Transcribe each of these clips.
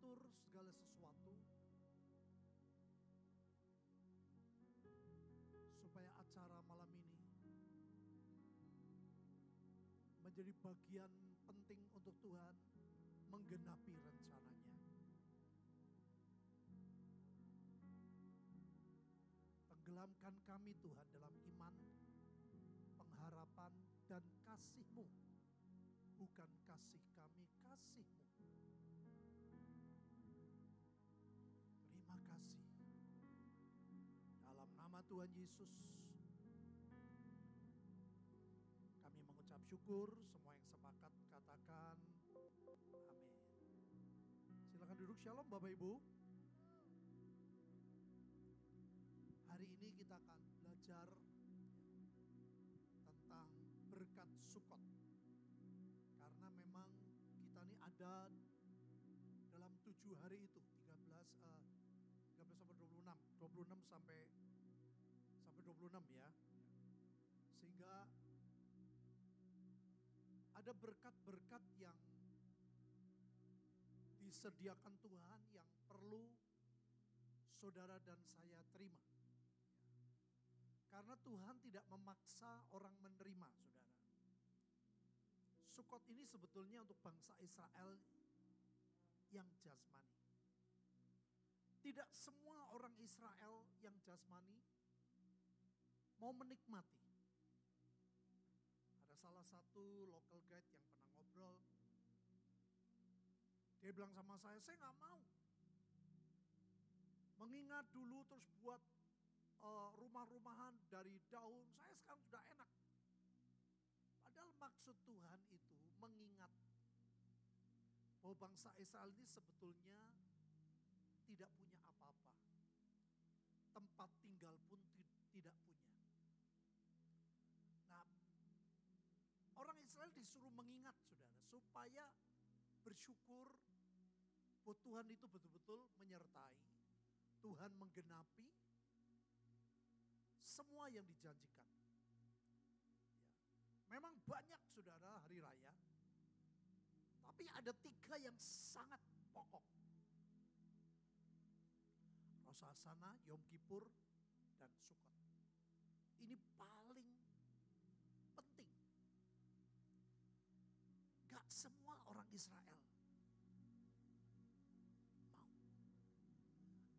mengatur segala sesuatu supaya acara malam ini menjadi bagian penting untuk Tuhan menggenapi rencananya. Tenggelamkan kami Tuhan dalam iman, pengharapan dan kasih-Mu. Bukan kasih kami, kasih-Mu. Terima kasih. Dalam nama Tuhan Yesus, kami mengucap syukur. Semua yang sepakat katakan amin. Silakan duduk. Shalom Bapak Ibu. Hari ini kita akan belajar tentang berkat Sukot. Karena memang kita ini ada dalam 7 hari itu, 13 sampai 26 sampai 26 ya. Sehingga ada berkat-berkat yang disediakan Tuhan yang perlu saudara dan saya terima. Karena Tuhan tidak memaksa orang menerima, saudara. Sukot ini sebetulnya untuk bangsa Israel yang jasmani. Tidak semua orang Israel yang jasmani mau menikmati. Ada salah satu local guide yang pernah ngobrol. Dia bilang sama saya gak mau. Mengingat dulu terus buat rumah-rumahan dari daun, saya sekarang sudah enak. Padahal maksud Tuhan itu mengingat bahwa bangsa Israel ini sebetulnya tidak punya apa-apa. Tempat tinggal pun tidak punya. Nah, orang Israel disuruh mengingat, saudara, supaya bersyukur bahwa Tuhan itu betul-betul menyertai. Tuhan menggenapi semua yang dijanjikan. Ya. Memang banyak saudara hari raya. Tapi ada 3 yang sangat pokok. Rosh Hashanah, Yom Kippur, dan Sukot. Ini paling penting. Gak semua orang Israel mau.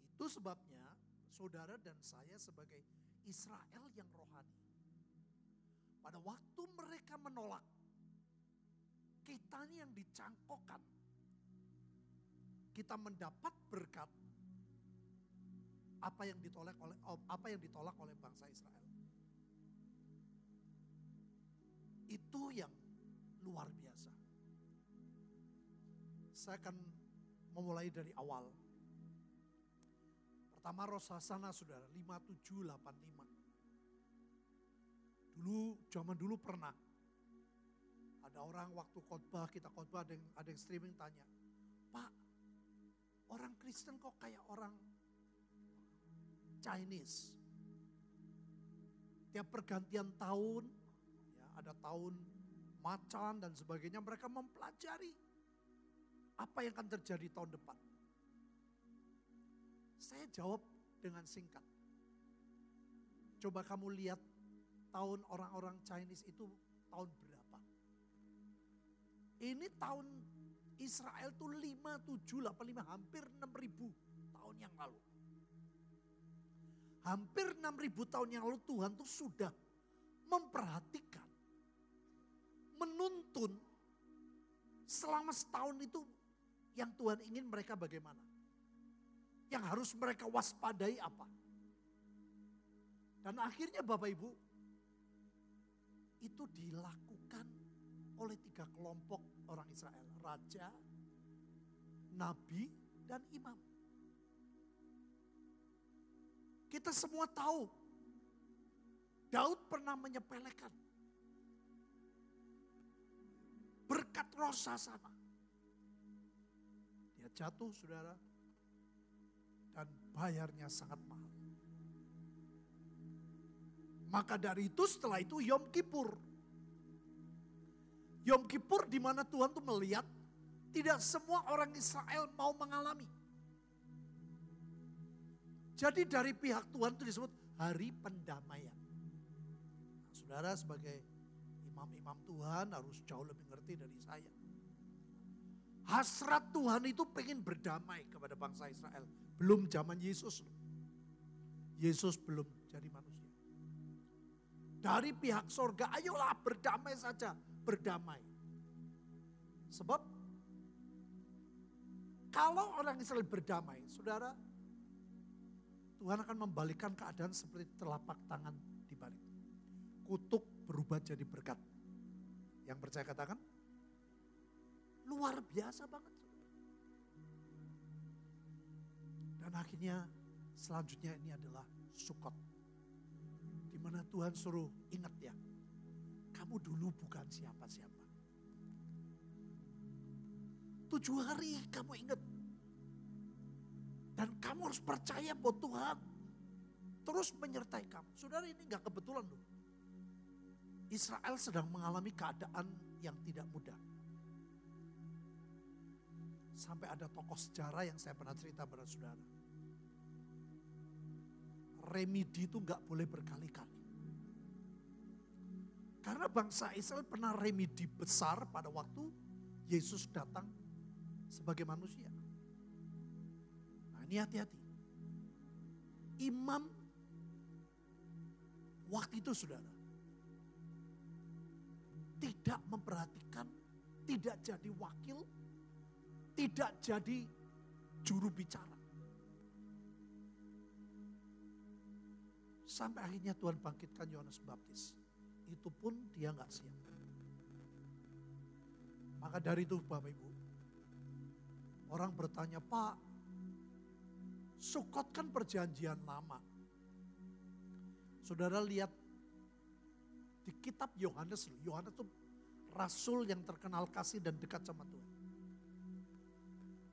Itu sebabnya saudara dan saya sebagai Israel yang rohani, pada waktu mereka menolak, kita ini yang dicangkokkan. Kita mendapat berkat apa yang ditolak oleh bangsa Israel. Itu yang luar biasa. Saya akan memulai dari awal. Pertama Rosh Hashanah saudara, 5785. Zaman dulu pernah. Ada orang waktu khotbah, kita khotbah ada yang streaming tanya. Pak, orang Kristen kok kayak orang Chinese? Tiap pergantian tahun, ya, ada tahun macan dan sebagainya, mereka mempelajari apa yang akan terjadi tahun depan. Saya jawab dengan singkat. Coba kamu lihat tahun orang-orang Chinese itu tahun berapa? Ini tahun Israel tuh 5785, hampir 6000 tahun yang lalu. Hampir 6000 tahun yang lalu Tuhan tuh sudah memperhatikan, menuntun selama setahun itu yang Tuhan ingin mereka bagaimana. Yang harus mereka waspadai apa. Dan akhirnya Bapak Ibu, itu dilakukan oleh 3 kelompok orang Israel. Raja, nabi, dan imam. Kita semua tahu, Daud pernah menyepelekan berkat Rosh Hashanah. Dia jatuh saudara, dan bayarnya sangat mahal. Maka dari itu setelah itu Yom Kippur. Yom Kippur di mana Tuhan tuh melihat Tidak semua orang Israel mau mengalami. Jadi dari pihak Tuhan itu disebut hari pendamaian. Nah, saudara sebagai imam-imam Tuhan harus jauh lebih ngerti dari saya. Hasrat Tuhan itu pengen berdamai kepada bangsa Israel. Belum zaman Yesus. Yesus belum jadi manusia. Dari pihak sorga, ayolah berdamai saja. Berdamai. Sebab kalau orang Israel berdamai, saudara, Tuhan akan membalikkan keadaan seperti telapak tangan dibalik. Kutuk berubah jadi berkat. Yang percaya katakan, luar biasa banget. Dan akhirnya selanjutnya ini adalah Sukot. Di mana Tuhan suruh ingat ya, kamu dulu bukan siapa-siapa. 7 hari kamu ingat. Dan kamu harus percaya bahwa Tuhan terus menyertai kamu. Saudara, ini gak kebetulan loh. Israel sedang mengalami keadaan yang tidak mudah. Sampai ada tokoh sejarah yang saya pernah cerita pada saudara. Remedi itu gak boleh berkali-kali. Karena bangsa Israel pernah remedi besar pada waktu Yesus datang sebagai manusia. Nah, ini hati-hati. Imam waktu itu saudara tidak memperhatikan, tidak jadi wakil, tidak jadi juru bicara. Sampai akhirnya Tuhan bangkitkan Yohanes Baptis. Itu pun dia gak siap. Maka dari itu Bapak Ibu, orang bertanya, Pak, Sukot kan perjanjian lama. Saudara lihat di kitab Yohanes, Yohanes itu rasul yang terkenal kasih dan dekat sama Tuhan.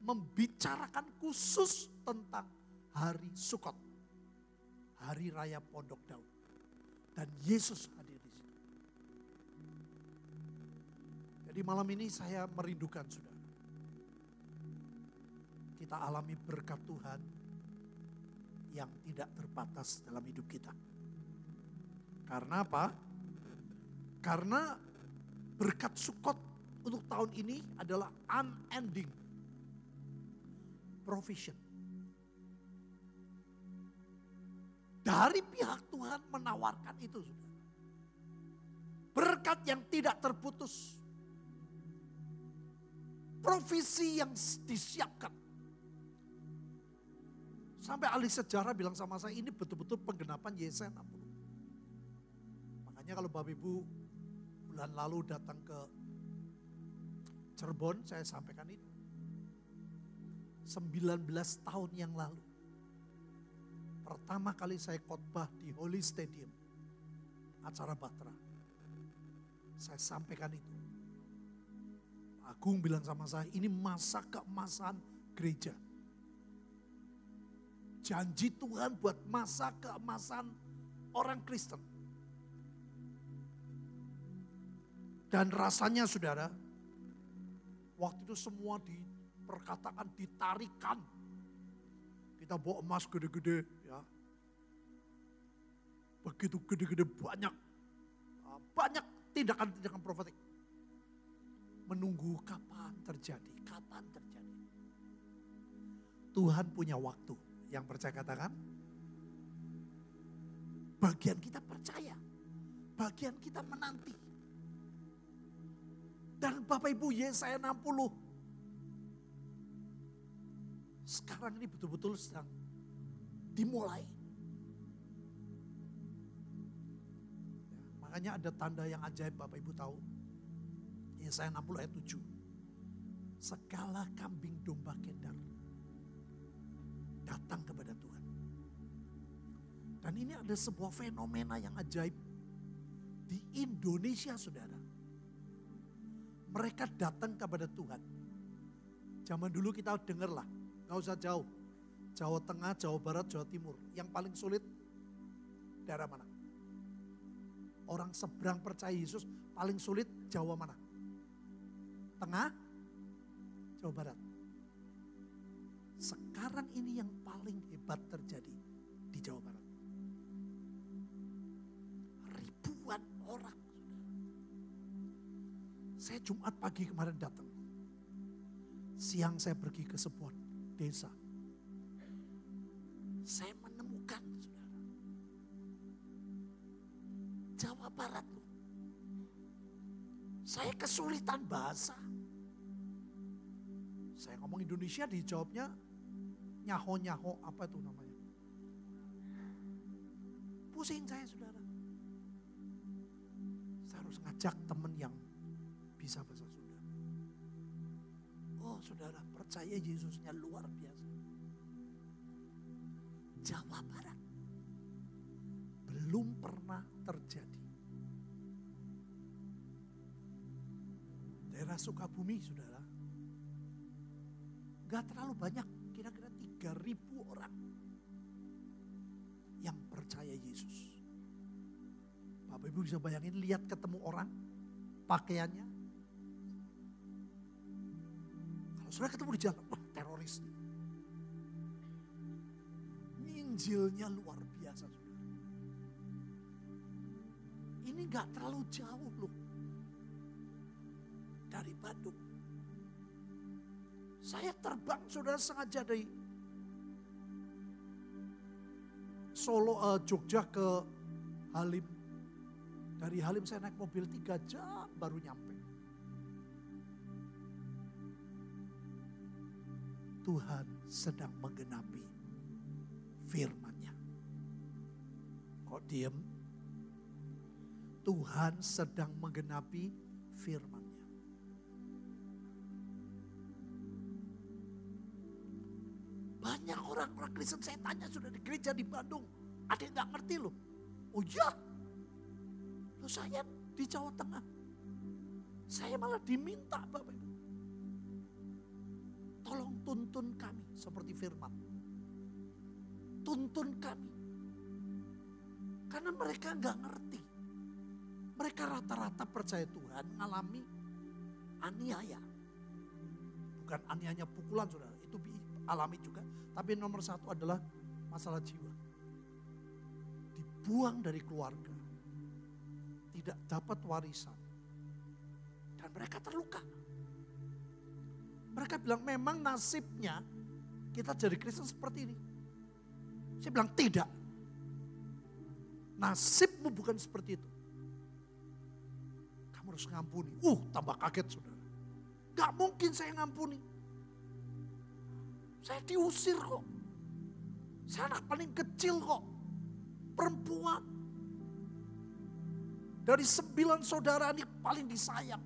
Membicarakan khusus tentang hari Sukot. Hari Raya Pondok Daun. Dan Yesus hadir di sini. Jadi malam ini saya merindukan saudara. Kita alami berkat Tuhan yang tidak terbatas dalam hidup kita. Karena apa? Karena berkat Sukot untuk tahun ini adalah unending provision. Dari pihak Tuhan menawarkan itu, saudara. Berkat yang tidak terputus. Provisi yang disiapkan. Sampai ahli sejarah bilang sama saya, ini betul-betul penggenapan Yesaya 60. Makanya kalau Bapak Ibu bulan lalu datang ke Cirebon, saya sampaikan itu. 19 tahun yang lalu. Pertama kali saya khotbah di Holy Stadium, acara Batra. Saya sampaikan itu. Pak Agung bilang sama saya, ini masa keemasan gereja. Janji Tuhan buat masa keemasan orang Kristen. Dan rasanya saudara, waktu itu semua diperkatakan ditarikan. Kita bawa emas gede-gede ya. Begitu gede-gede banyak tindakan-tindakan profetik. Menunggu kapan terjadi. Tuhan punya waktu. Yang percaya katakan. Bagian kita percaya. Bagian kita menanti. Dan Bapak Ibu Yesaya 60. Sekarang ini betul-betul sedang dimulai. Ya, makanya ada tanda yang ajaib Bapak Ibu tahu. Yesaya 60 ayat 7. Segala kambing domba kedar datang kepada Tuhan. Dan ini ada sebuah fenomena yang ajaib. Di Indonesia saudara. Mereka datang kepada Tuhan. Zaman dulu kita dengarlah. Gak usah jauh. Jawa Tengah, Jawa Barat, Jawa Timur. Yang paling sulit daerah mana? Orang seberang percaya Yesus paling sulit Jawa mana? Tengah, Jawa Barat. Sekarang ini yang paling hebat terjadi di Jawa Barat. Ribuan orang. Saya Jumat pagi kemarin datang. Siang saya pergi ke sebuah desa. Saya menemukan, saudara, Jawa Barat loh. Saya kesulitan bahasa. Saya ngomong Indonesia, dijawabnya nyaho-nyaho, apa itu namanya. Pusing saya, saudara. Saya harus ngajak teman yang bisa bahasa Sunda. Oh saudara, percaya Yesusnya luar biasa. Jawa Barat belum pernah terjadi. Daerah Sukabumi, saudara, gak terlalu banyak, kira-kira 3.000 orang yang percaya Yesus. Bapak Ibu bisa bayangin, lihat ketemu orang, pakaiannya. Kalau saudara ketemu di jalan, wah teroris. Injilnya luar biasa, saudara. Ini gak terlalu jauh loh dari Bandung. Saya terbang, saudara, sengaja dari Solo, Jogja ke Halim. Dari Halim saya naik mobil 3 jam baru nyampe. Tuhan sedang menggenapi firman-Nya. Kok diem? Tuhan sedang menggenapi firman-Nya. Banyak orang-orang Kristen, saya tanya sudah di gereja di Bandung, ada yang gak ngerti loh. Oh iya, loh saya di Jawa Tengah, saya malah diminta Bapak Ibu, tolong tuntun kami seperti firman. Tuntun kami. Karena mereka gak ngerti. Mereka rata-rata percaya Tuhan mengalami aniaya. Bukan aniaya pukulan, saudara, itu alami juga. Tapi nomor 1 adalah masalah jiwa. Dibuang dari keluarga. Tidak dapat warisan. Dan mereka terluka. Mereka bilang memang nasibnya kita jadi Kristen seperti ini. Saya bilang tidak. Nasibmu bukan seperti itu. Kamu harus ngampuni. Tambah kaget, saudara. Gak mungkin saya ngampuni. Saya diusir kok. Saya anak paling kecil kok. Perempuan. Dari 9 saudara ini paling disayang.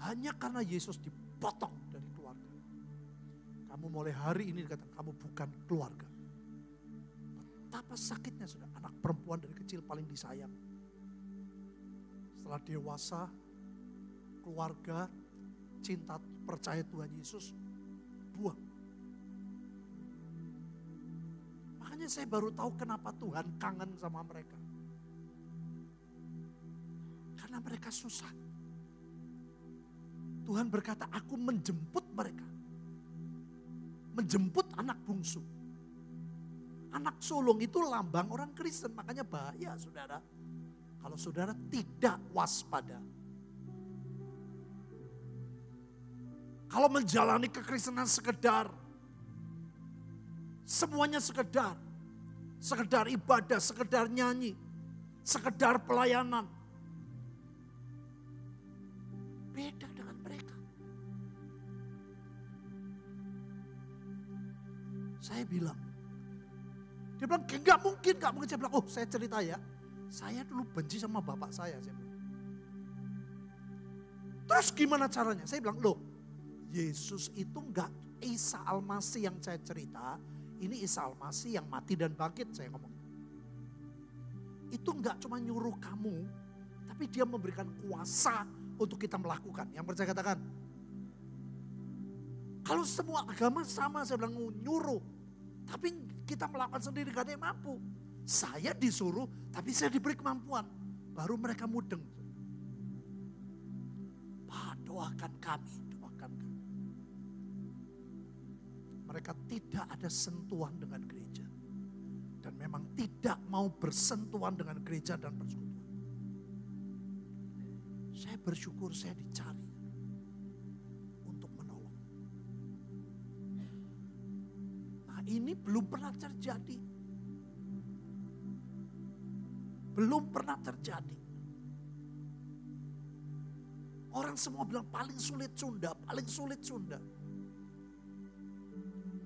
Hanya karena Yesus dipotong dari keluarga. Kamu mulai hari ini dikatakan kamu bukan keluarga. Betapa sakitnya, saudara. Anak perempuan dari kecil paling disayang. Setelah dewasa, keluarga, cinta, percaya Tuhan Yesus, buang. Makanya saya baru tahu kenapa Tuhan kangen sama mereka. Karena mereka susah. Tuhan berkata, aku menjemput mereka. Menjemput anak bungsu. Anak sulung itu lambang orang Kristen, makanya bahaya, saudara. Kalau saudara tidak waspada. Kalau menjalani kekristenan sekedar, semuanya sekedar. Sekedar ibadah, sekedar nyanyi, sekedar pelayanan. Beda dengan mereka. Saya bilang, dia bilang gak mungkin. Saya bilang, saya cerita ya. Saya dulu benci sama bapak saya bilang. Terus gimana caranya? Saya bilang, Yesus itu enggak Isa Al-Masih yang saya cerita. Ini Isa Al-Masih yang mati dan bangkit, saya ngomong. Itu enggak cuma nyuruh kamu, tapi dia memberikan kuasa untuk kita melakukan. Yang percaya katakan. Kalau semua agama sama, saya bilang nyuruh. Tapi kita melakukan sendiri gak ada yang mampu. Saya disuruh, tapi saya diberi kemampuan. Baru mereka mudeng. Doakan kami, doakan kami. Mereka tidak ada sentuhan dengan gereja. Dan memang tidak mau bersentuhan dengan gereja dan persekutuan. Saya bersyukur saya dicari untuk menolong. Nah, ini belum pernah terjadi. Belum pernah terjadi. Orang semua bilang paling sulit Sunda, paling sulit Sunda.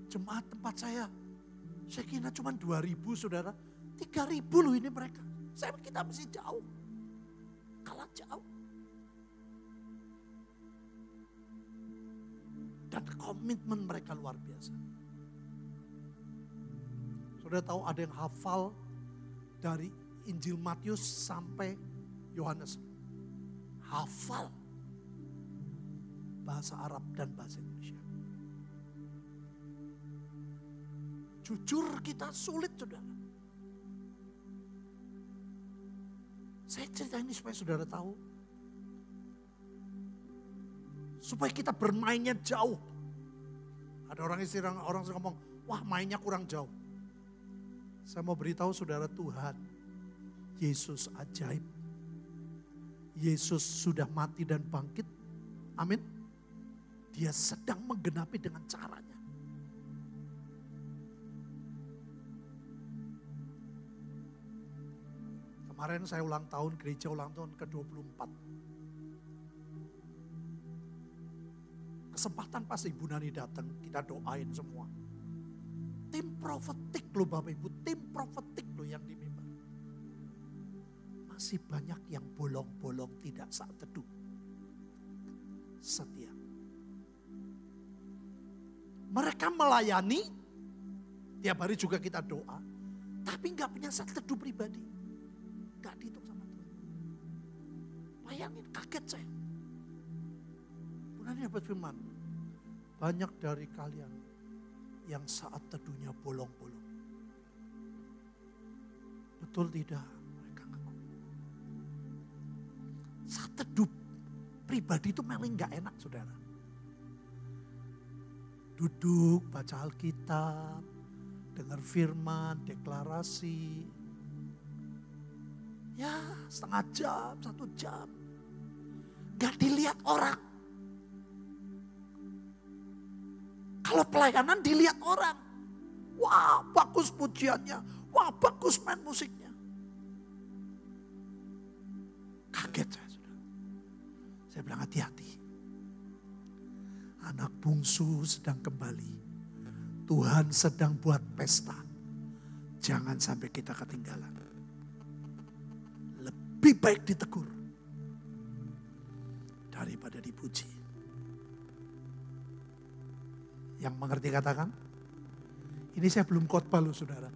Jemaat tempat saya kira cuma 2.000 saudara. 3.000 loh ini mereka. Kita masih jauh. Kalah jauh. Dan komitmen mereka luar biasa. Saudara tahu ada yang hafal dari Injil Matius sampai Yohanes. Hafal bahasa Arab dan bahasa Indonesia. Jujur kita sulit saudara. Saya cerita ini supaya saudara tahu. Supaya kita bermainnya jauh. Ada orang ngomong, wah mainnya kurang jauh. Saya mau beritahu saudara, Tuhan, Yesus ajaib. Yesus sudah mati dan bangkit. Amin. Dia sedang menggenapi dengan caranya. Kemarin saya ulang tahun, gereja ulang tahun ke-24. Kesempatan pas Ibu Nani datang, kita doain semua. Tim profetik loh Bapak Ibu, tim profetik loh yang di mimbar. Masih banyak yang bolong-bolong tidak saat teduh. Setia. Mereka melayani, tiap hari juga kita doa, tapi gak punya saat teduh pribadi. Gak dihitung sama Tuhan. Bayangin, kaget saya. Bukan dapat firman. Banyak dari kalian yang saat teduhnya bolong-bolong. Betul tidak? Mereka ngaku. Saat teduh pribadi itu memang gak enak saudara. Duduk, baca Alkitab, dengar firman, deklarasi. Ya setengah jam, 1 jam. Gak dilihat orang. Kalau pelayanan dilihat orang. Wah bagus pujiannya. Wah bagus main musiknya. Kaget saya sudah. Saya bilang hati-hati. Anak bungsu sedang kembali. Tuhan sedang buat pesta. Jangan sampai kita ketinggalan. Lebih baik ditegur daripada dipuji. Yang mengerti katakan, ini saya belum khotbah loh saudara.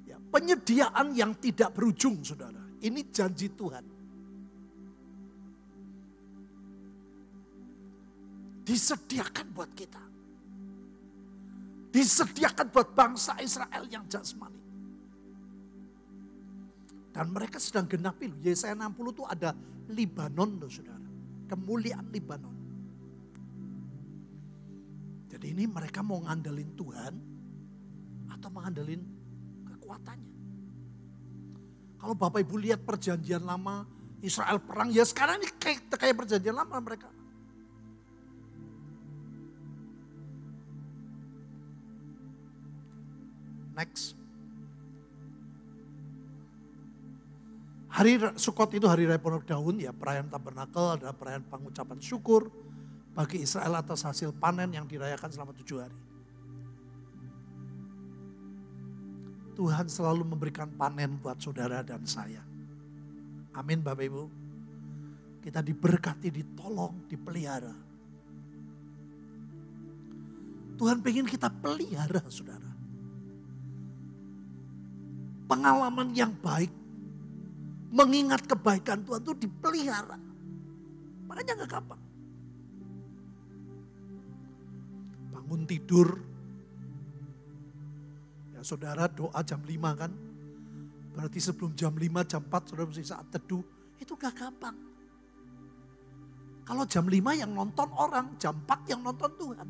Ya, penyediaan yang tidak berujung saudara. Ini janji Tuhan. Disediakan buat kita. Disediakan buat bangsa Israel yang jasmani. Dan mereka sedang genapi loh. Yesaya 60 itu ada Libanon loh saudara. Kemuliaan Libanon. Jadi ini mereka mau ngandelin Tuhan atau mengandelin kekuatannya. Kalau Bapak Ibu lihat perjanjian lama Israel perang, ya sekarang ini kayak perjanjian lama mereka. Next. Hari Sukot itu hari raya Pondok Daun, ya perayaan Tabernakel adalah perayaan pengucapan syukur bagi Israel atas hasil panen yang dirayakan selama 7 hari. Tuhan selalu memberikan panen buat saudara dan saya. Amin Bapak Ibu. Kita diberkati, ditolong, dipelihara. Tuhan pengen kita pelihara saudara. Pengalaman yang baik, mengingat kebaikan Tuhan itu dipelihara. Makanya gak gampang. Bangun tidur, ya saudara doa jam 5 kan. Berarti sebelum jam 5, jam 4 saudara mesti saat teduh. Itu gak gampang. Kalau jam 5 yang nonton orang, jam 4 yang nonton Tuhan.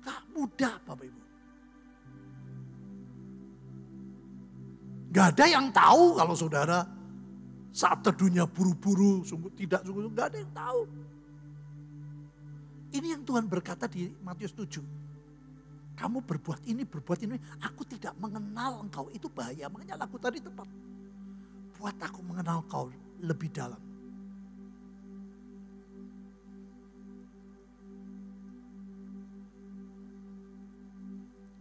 Gak mudah Bapak Ibu. Gak ada yang tahu kalau saudara saat teduhnya buru-buru, sungguh gak ada yang tahu. Ini yang Tuhan berkata di Matius 7. Kamu berbuat ini, aku tidak mengenal engkau. Itu bahaya, makanya lagu tadi tepat. Buat aku mengenal engkau lebih dalam.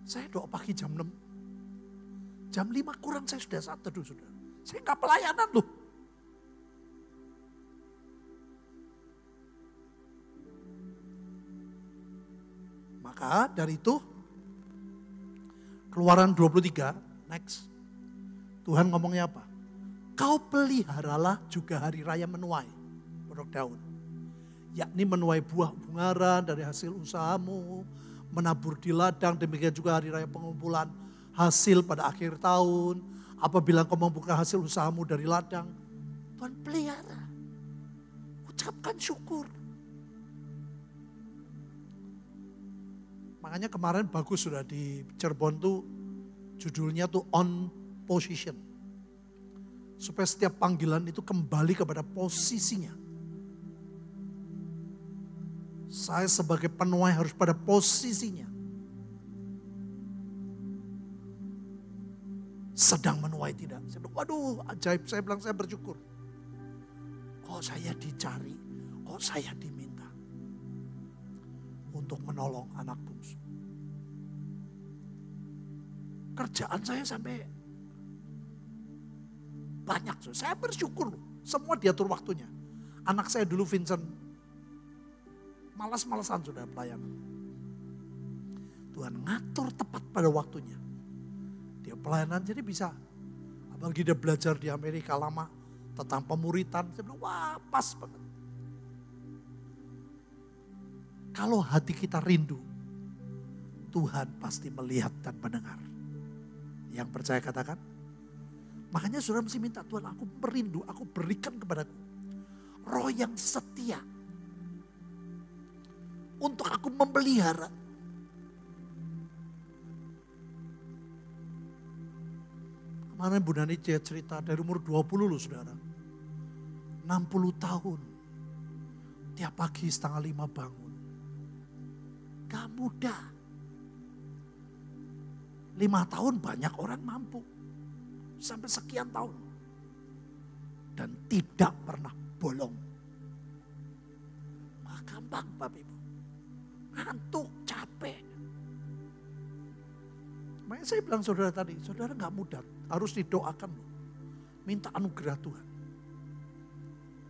Saya doa pagi jam 6. Jam 5 kurang saya sudah saat teduh, saudara. Saya nggak pelayanan loh. Maka dari itu, Keluaran 23, next. Tuhan ngomongnya apa? Kau peliharalah juga hari raya menuai, Pondok Daun. Yakni menuai buah bungaran dari hasil usahamu, menabur di ladang, demikian juga hari raya pengumpulan hasil pada akhir tahun. Apabila kau membuka hasil usahamu dari ladang, Tuhan pelihara. Ucapkan syukur. Makanya kemarin bagus sudah di Cirebon tuh judulnya tuh on position. Supaya setiap panggilan itu kembali kepada posisinya. Saya sebagai penuai harus pada posisinya. Sedang menuai tidak. Saya bilang, waduh ajaib, saya bilang saya bersyukur. Kok saya dicari, kok saya diminta untuk menolong anak bungsu. Kerjaan saya sampai banyak. Saya bersyukur loh, semua diatur waktunya. Anak saya dulu Vincent, malas-malasan sudah pelayanan. Tuhan ngatur tepat pada waktunya. Dia pelayanan jadi bisa. Apalagi dia belajar di Amerika lama tentang pemuritan. Saya bilang wah pas banget. Kalau hati kita rindu, Tuhan pasti melihat dan mendengar. Yang percaya katakan. Makanya saudara mesti minta Tuhan aku merindu, aku berikan kepadaku roh yang setia. Untuk aku memelihara. Kemarin Bu Nani cerita dari umur 20 loh saudara. 60 tahun. Tiap pagi 4:30 bangun. Gak mudah. 5 tahun banyak orang mampu. Sampai sekian tahun. Dan tidak pernah bolong. Gak gampang Bapak Ibu. Ngantuk, capek. Makanya saya bilang saudara tadi, saudara gak mudah. Harus didoakan loh. Minta anugerah Tuhan.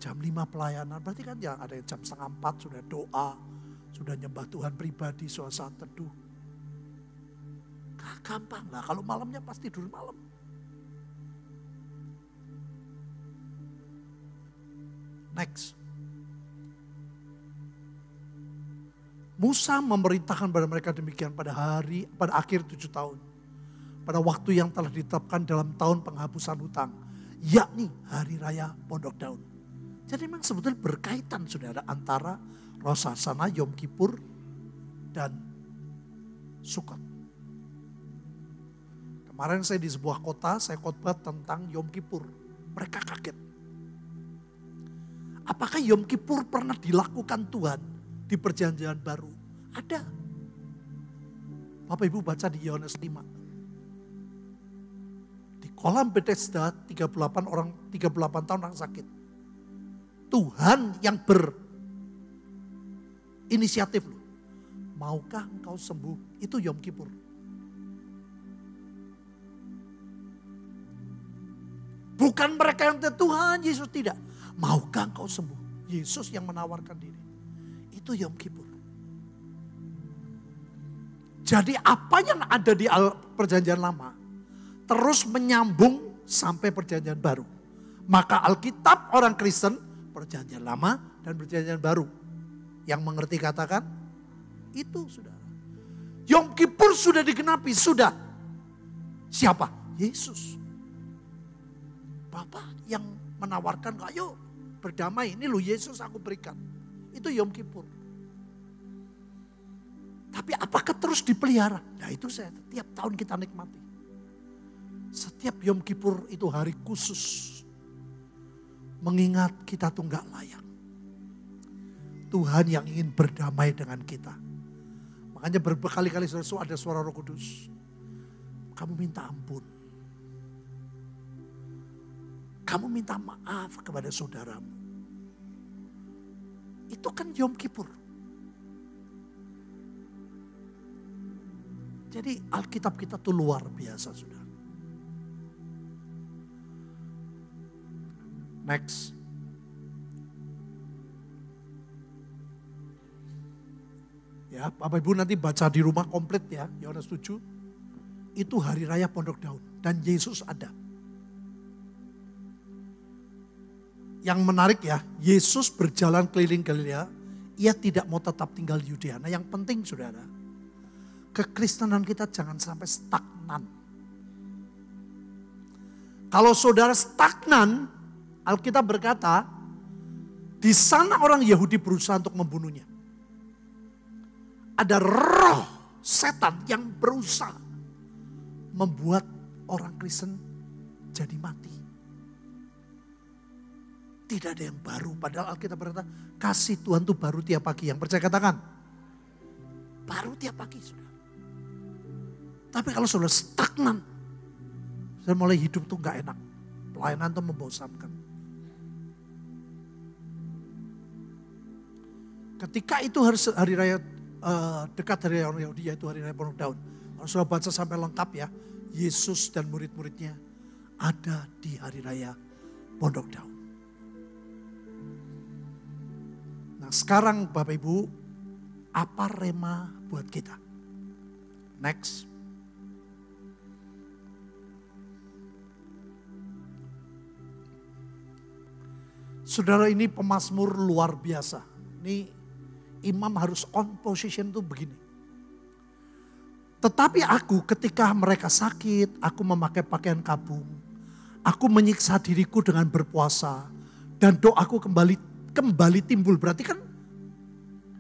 Jam 5 pelayanan, berarti kan ya ada yang jam 3:30 sudah doa. Sudah nyembah Tuhan pribadi, suasana teduh. Gak gampang lah, kalau malamnya pasti tidur malam. Next. Musa memerintahkan pada mereka demikian pada akhir 7 tahun. Pada waktu yang telah ditetapkan dalam tahun penghapusan hutang. Yakni hari raya Pondok Daun. Jadi memang sebetulnya berkaitan saudara antara Rosh Hashanah, Yom Kippur dan Sukkot. Kemarin saya di sebuah kota, saya khotbah tentang Yom Kippur. Mereka kaget. Apakah Yom Kippur pernah dilakukan Tuhan di perjanjian baru? Ada. Bapak Ibu baca di Yohanes 5. Di kolam Bethesda 38 tahun orang sakit. Tuhan yang berinisiatif loh. Maukah engkau sembuh? Itu Yom Kippur. Bukan mereka yang Tuhan Yesus tidak. Maukah engkau sembuh? Yesus yang menawarkan diri. Itu Yom Kippur. Jadi apa yang ada di perjanjian lama terus menyambung sampai perjanjian baru. Maka Alkitab orang Kristen perjanjian lama dan perjanjian baru. Yang mengerti katakan Itu saudara. Yom Kippur sudah digenapi, sudah. Siapa? Yesus. Bapa yang menawarkan, ayo berdamai, ini loh Yesus aku berikan. Itu Yom Kippur. Tapi apakah terus dipelihara? Nah itu saya setiap tahun kita nikmati. Setiap Yom Kippur itu hari khusus. Mengingat kita tuh gak layak. Tuhan yang ingin berdamai dengan kita. Makanya berkali-kali ada suara Roh Kudus. Kamu minta ampun. Kamu minta maaf kepada saudaramu. Itu kan Yom Kippur. Jadi Alkitab kita tuh luar biasa saudara. Next. Ya, Bapak Ibu nanti baca di rumah komplit ya, Yohanes 7. Itu hari raya Pondok Daun dan Yesus ada. Yang menarik ya, Yesus berjalan keliling Galilea, ia tidak mau tetap tinggal di Yudea. Nah yang penting saudara, kekristenan kita jangan sampai stagnan. Kalau saudara stagnan, Alkitab berkata, di sana orang Yahudi berusaha untuk membunuhnya. Ada roh setan yang berusaha membuat orang Kristen jadi mati. Tidak ada yang baru, padahal Alkitab berkata, kasih Tuhan itu baru tiap pagi. Yang percaya katakan, baru tiap pagi saudara. Tapi kalau saudara stagnan, saya mulai hidup tuh gak enak. Pelayanan tuh membosankan. Ketika itu hari raya dekat hari raya Yahudi, yaitu hari raya Pondok Daun. Kalau sudah baca sampai lengkap ya, Yesus dan murid-muridnya ada di hari raya Pondok Daun. Nah sekarang Bapak Ibu, apa rema buat kita? Next. Saudara, ini pemazmur luar biasa. Ini imam harus on position tuh begini. Tetapi aku ketika mereka sakit, aku memakai pakaian kabung. Aku menyiksa diriku dengan berpuasa. Dan doaku kembali timbul. Berarti kan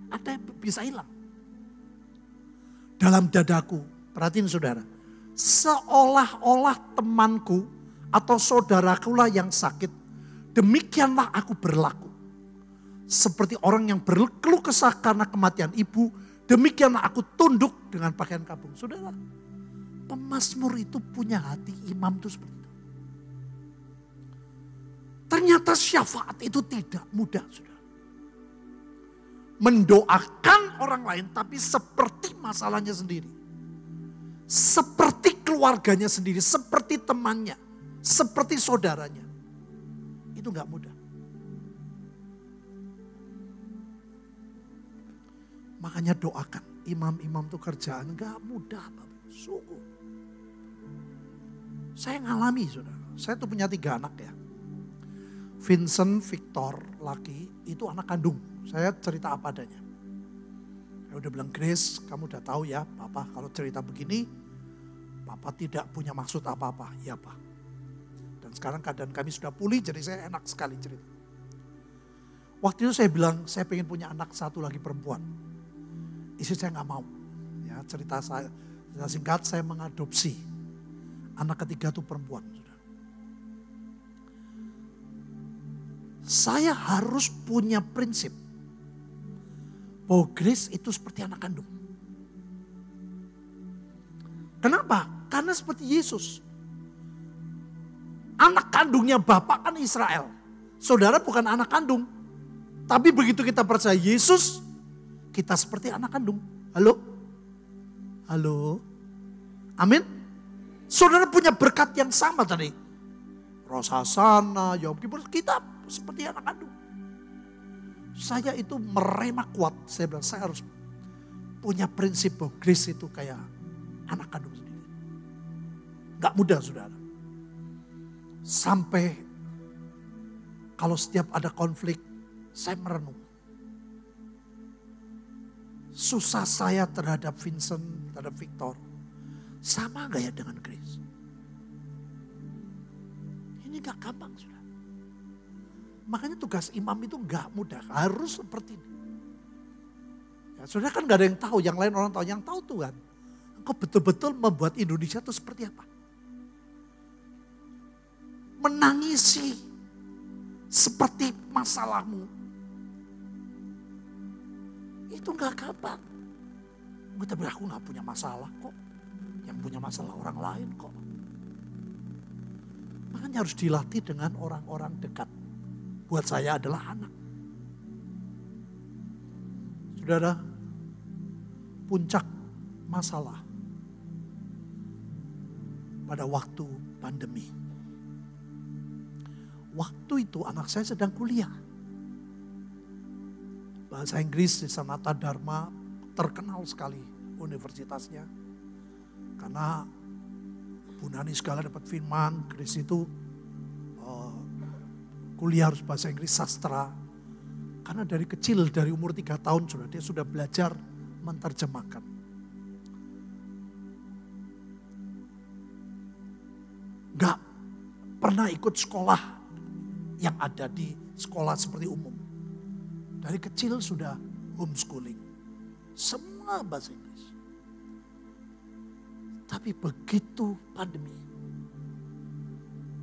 ada yang bisa hilang. Dalam dadaku, perhatiin saudara. Seolah-olah temanku atau saudaraku lah yang sakit. Demikianlah aku berlaku. Seperti orang yang berkeluh kesah karena kematian ibu, demikianlah aku tunduk dengan pakaian kabung. Saudara, pemazmur itu punya hati imam itu seperti itu. Ternyata syafaat itu tidak mudah, saudara. Mendoakan orang lain tapi seperti masalahnya sendiri. Seperti keluarganya sendiri, seperti temannya, seperti saudaranya. Itu gak mudah. Makanya doakan, imam-imam itu kerjaan gak mudah, Bapak. Sungguh. Saya ngalami, saudara. Saya tuh punya 3 anak ya. Vincent, Victor, laki, itu anak kandung. Saya cerita apa adanya. Saya udah bilang, Grace, kamu udah tahu ya, Papa kalau cerita begini, Papa tidak punya maksud apa-apa. Ya, Pak. Dan sekarang keadaan kami sudah pulih, jadi saya enak sekali cerita. Waktu itu saya bilang, saya pengen punya anak satu lagi perempuan. Istri saya gak mau. Ya, cerita singkat, saya mengadopsi. Anak ketiga itu perempuan. Saya harus punya prinsip. Bahwa Grace itu seperti anak kandung. Kenapa? Karena seperti Yesus. Anak kandungnya Bapak kan Israel. Saudara bukan anak kandung. Tapi begitu kita percaya Yesus, kita seperti anak kandung. Halo? Halo? Amin? Saudara punya berkat yang sama tadi. Rosh Hashanah, Yom Kippur, kita seperti anak kandung. Saya itu merema kuat. Saya bilang saya harus punya prinsip bahwa Grace itu kayak anak kandung sendiri. Gak mudah saudara. Sampai kalau setiap ada konflik, saya merenung. susah saya terhadap Vincent, terhadap Victor, sama gak ya dengan Grace? Ini gak gampang sudah. Makanya tugas imam itu gak mudah, harus seperti ini. Ya, sudah kan gak ada yang tahu, yang lain orang tahu, yang tahu Tuhan. Engkau betul-betul membuat Indonesia itu seperti apa? Menangisi seperti masalahmu. Itu gak gampang. Tapi aku gak punya masalah kok. Yang punya masalah orang lain kok. Makanya harus dilatih dengan orang-orang dekat. Buat saya adalah anak. Saudara, puncak masalah pada waktu pandemi. Waktu itu anak saya sedang kuliah. Bahasa Inggris di Sanata Dharma terkenal sekali universitasnya. Karena Bu Nani segala dapat firman, Grace itu kuliah harus bahasa Inggris sastra. Karena dari kecil, dari umur 3 tahun dia sudah belajar menerjemahkan. Gak pernah ikut sekolah yang ada di sekolah seperti umum. Dari kecil sudah homeschooling. Semua bahasa Inggris. Tapi begitu pandemi,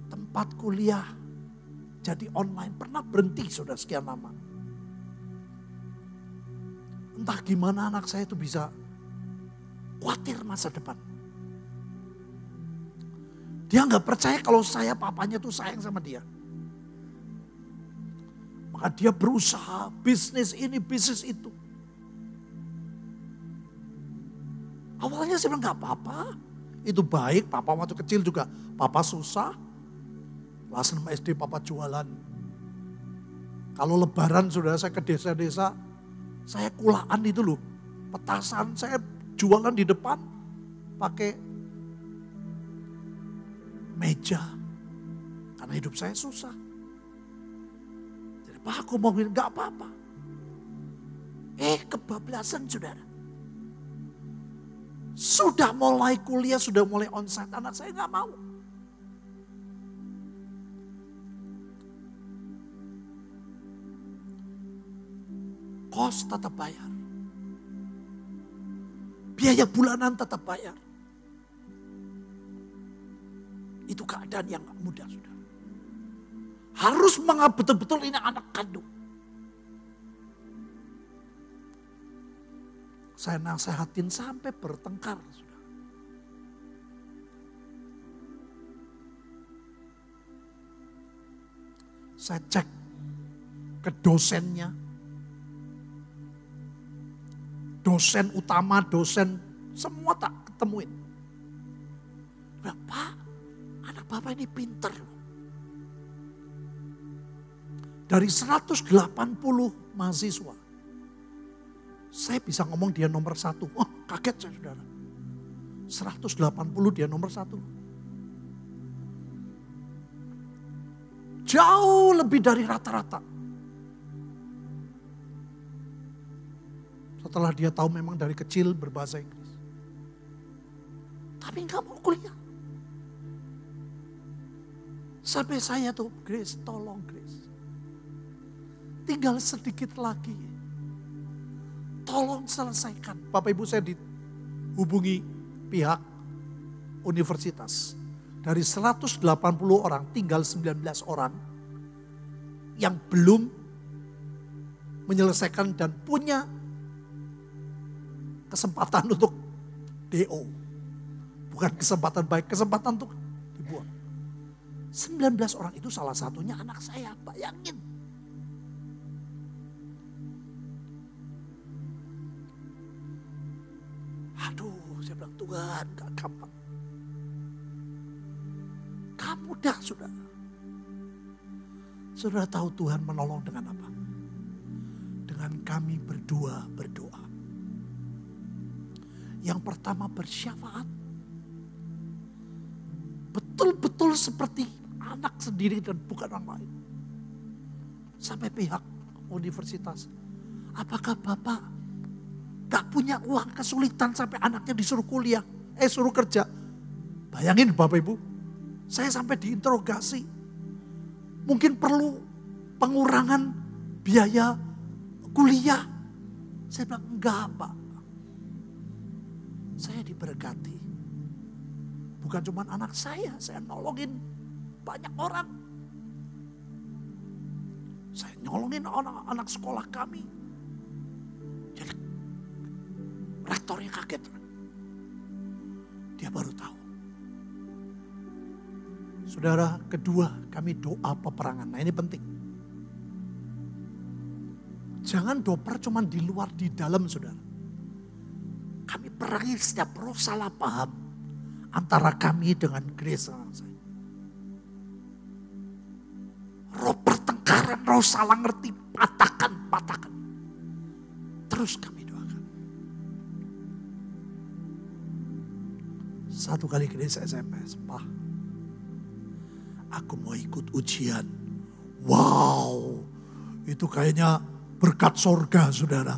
tempat kuliah jadi online, pernah berhenti sudah sekian lama. Entah gimana anak saya itu bisa khawatir masa depan. Dia gak percaya kalau saya papanya tuh sayang sama dia. Maka dia berusaha bisnis ini, bisnis itu. Awalnya saya bilang gak apa-apa. Itu baik, papa waktu kecil juga. Papa susah. Kelas 6 SD papa jualan. Kalau lebaran saudara saya ke desa-desa. Saya kulaan itu loh. Petasan saya jualan di depan. Pakai meja. Karena hidup saya susah. Jadi Pak aku mau bilang gak apa-apa. Kebablasan saudara. Sudah mulai kuliah, sudah mulai onsite, anak saya gak mau. Kos tetap bayar. Biaya bulanan tetap bayar. Itu keadaan yang gak mudah sudah. Harus menganggap betul-betul ini anak kandung. Saya nasihatin sampai bertengkar. Sudah. Saya cek ke dosennya. Dosen utama, dosen semua tak ketemuin. Bilang, Pak, anak Bapak ini pinter loh. Dari 180 mahasiswa. Saya bisa ngomong dia nomor 1. Oh, kaget saya saudara. 180 dia nomor 1. Jauh lebih dari rata-rata. Setelah dia tahu memang dari kecil berbahasa Inggris. Tapi gak mau kuliah. Sampai saya tuh, Grace, tolong Grace. Tinggal sedikit lagi. Tolong selesaikan. Bapak Ibu saya dihubungi pihak universitas. Dari 180 orang tinggal 19 orang yang belum menyelesaikan dan punya kesempatan untuk DO. Bukan kesempatan baik, kesempatan untuk dibuang. 19 orang itu salah satunya anak saya, bayangin. Aduh, saya bilang Tuhan gak gampang. Gak mudah saudara. Saudara tahu Tuhan menolong dengan apa? Dengan kami berdoa. Yang pertama bersyafaat. Betul-betul seperti anak sendiri dan bukan orang lain. Sampai pihak universitas. Apakah Bapak Gak punya uang, kesulitan sampai anaknya disuruh kuliah. Suruh kerja. Bayangin Bapak Ibu, saya sampai diinterogasi. Mungkin perlu pengurangan biaya kuliah. Saya bilang, enggak Pak. Saya diberkati. Bukan cuma anak saya nolongin banyak orang. Saya nolongin anak sekolah kami. Jadi rektornya kaget. Dia baru tahu. Saudara, kedua kami doa peperangan. Nah ini penting. Jangan doper cuma di luar, di dalam saudara. Kami perangi setiap roh salah paham antara kami dengan gereja saya. Roh pertengkaran, roh salah ngerti, patahkan. Terus kami doakan. Satu kali gereja SMS, Pak, aku mau ikut ujian. Wow, itu kayaknya berkat sorga saudara.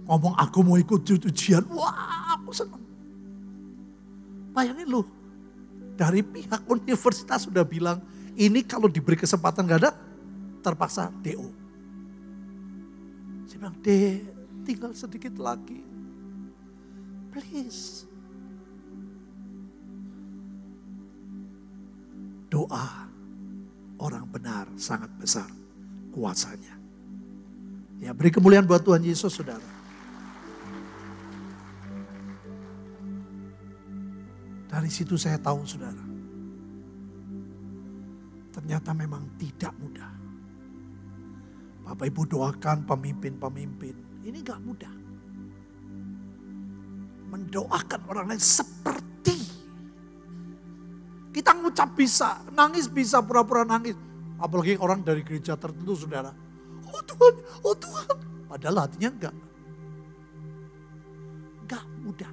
Ngomong aku mau ikut ujian, wah aku senang. Bayangin lu, dari pihak universitas sudah bilang, ini kalau diberi kesempatan gak ada, terpaksa DO. Saya bilang, tinggal sedikit lagi. Please. Doa orang benar sangat besar kuasanya. Ya, beri kemuliaan buat Tuhan Yesus saudara. Dari situ saya tahu saudara. Ternyata memang tidak mudah. Bapak Ibu doakan pemimpin-pemimpin. Ini gak mudah. Mendoakan orang lain seperti. Kita ngucap bisa, nangis bisa, pura-pura nangis. Apalagi orang dari gereja tertentu saudara. Oh Tuhan, oh Tuhan. Padahal hatinya enggak. Enggak mudah.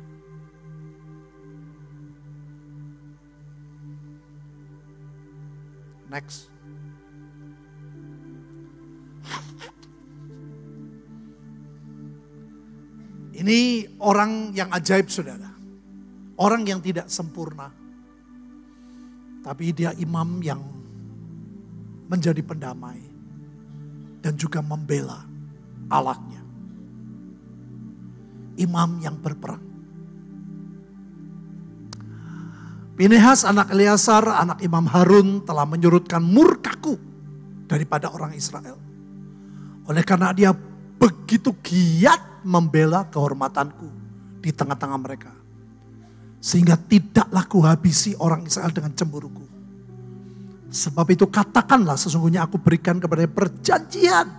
Next. Ini orang yang ajaib saudara. Orang yang tidak sempurna. Tapi dia imam yang menjadi pendamai. Dan juga membela Allahnya. Imam yang berperang. Pinehas anak Eleazar, anak Imam Harun telah menyurutkan murkaku daripada orang Israel. Oleh karena dia begitu giat membela kehormatanku di tengah-tengah mereka. Sehingga tidaklah kuhabisi orang Israel dengan cemburuku. Sebab itu katakanlah sesungguhnya aku berikan kepada perjanjian